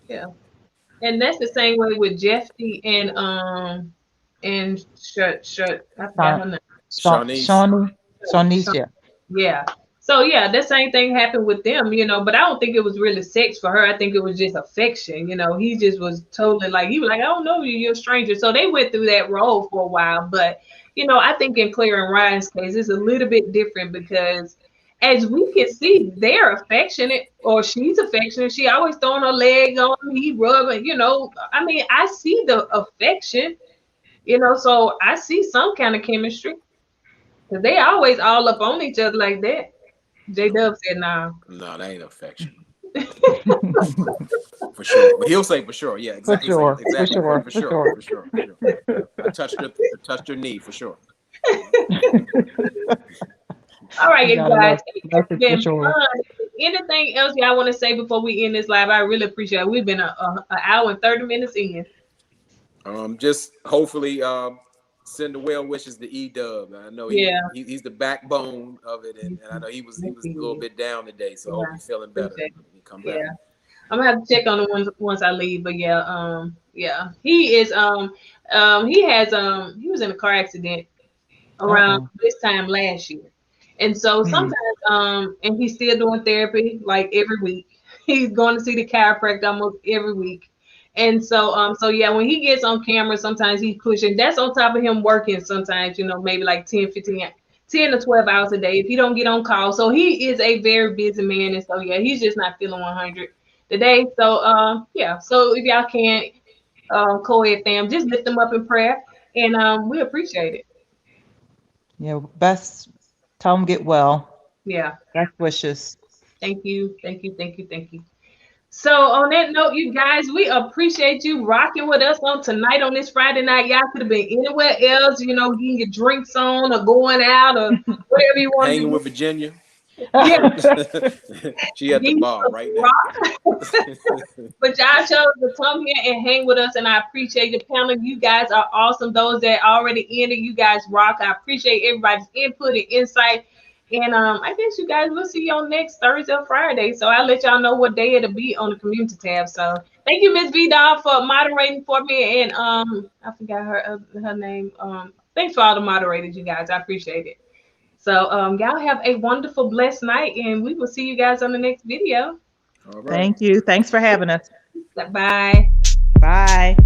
Yeah. And that's the same way with Jeffy and I forgot her name. Shawnee's, yeah. Yeah. So yeah, the same thing happened with them, but I don't think it was really sex for her. I think it was just affection. He just was totally like, he was like, I don't know you, you're a stranger. So they went through that role for a while. But, I think in Claire and Ryan's case, it's a little bit different, because as we can see, they're affectionate, or she's affectionate. She always throwing her leg on him, he rubbing, I mean, I see the affection, so I see some kind of chemistry. Because they always all up on each other like that. J-Dub said, nah. No, that ain't affection. For sure. But he'll say for sure. Yeah, exactly. For sure. I touched your knee, for sure. All right, guys. It's been fun. Anything else y'all want to say before we end this live? I really appreciate it. We've been an hour and 30 minutes in. Just hopefully send the well wishes to E-Dub. I know he's the backbone of it, and I know he was a little bit down today, so I hope he's feeling better when he come back. I'm gonna have to check on him once I leave, but he is he was in a car accident around this time last year, and so sometimes and he's still doing therapy like every week. He's going to see the chiropractor almost every week. And so when he gets on camera, sometimes he's pushing. That's on top of him working sometimes, maybe like 10 to 12 hours a day if he don't get on call. So he is a very busy man. And so, he's just not feeling 100 today. So, so if y'all can, co-ed fam, just lift them up in prayer. And we appreciate it. Yeah, best tell them get well. Yeah. Best wishes. Thank you. So on that note, you guys, we appreciate you rocking with us on tonight on this Friday night. Y'all could have been anywhere else, getting your drinks on or going out or whatever you want. Hanging with Virginia. Yeah. She at the bar right now. But y'all chose to come here and hang with us, and I appreciate the panel. You guys are awesome. Those that already ended, you guys rock. I appreciate everybody's input and insight. And I guess you guys will see you on next Thursday or Friday. So I'll let y'all know what day it'll be on the community tab. So thank you, Miss V Doll, for moderating for me. And I forgot her name. Thanks for all the moderators, you guys. I appreciate it. So y'all have a wonderful, blessed night, and we will see you guys on the next video. All right. Thank you. Thanks for having us. Bye. Bye.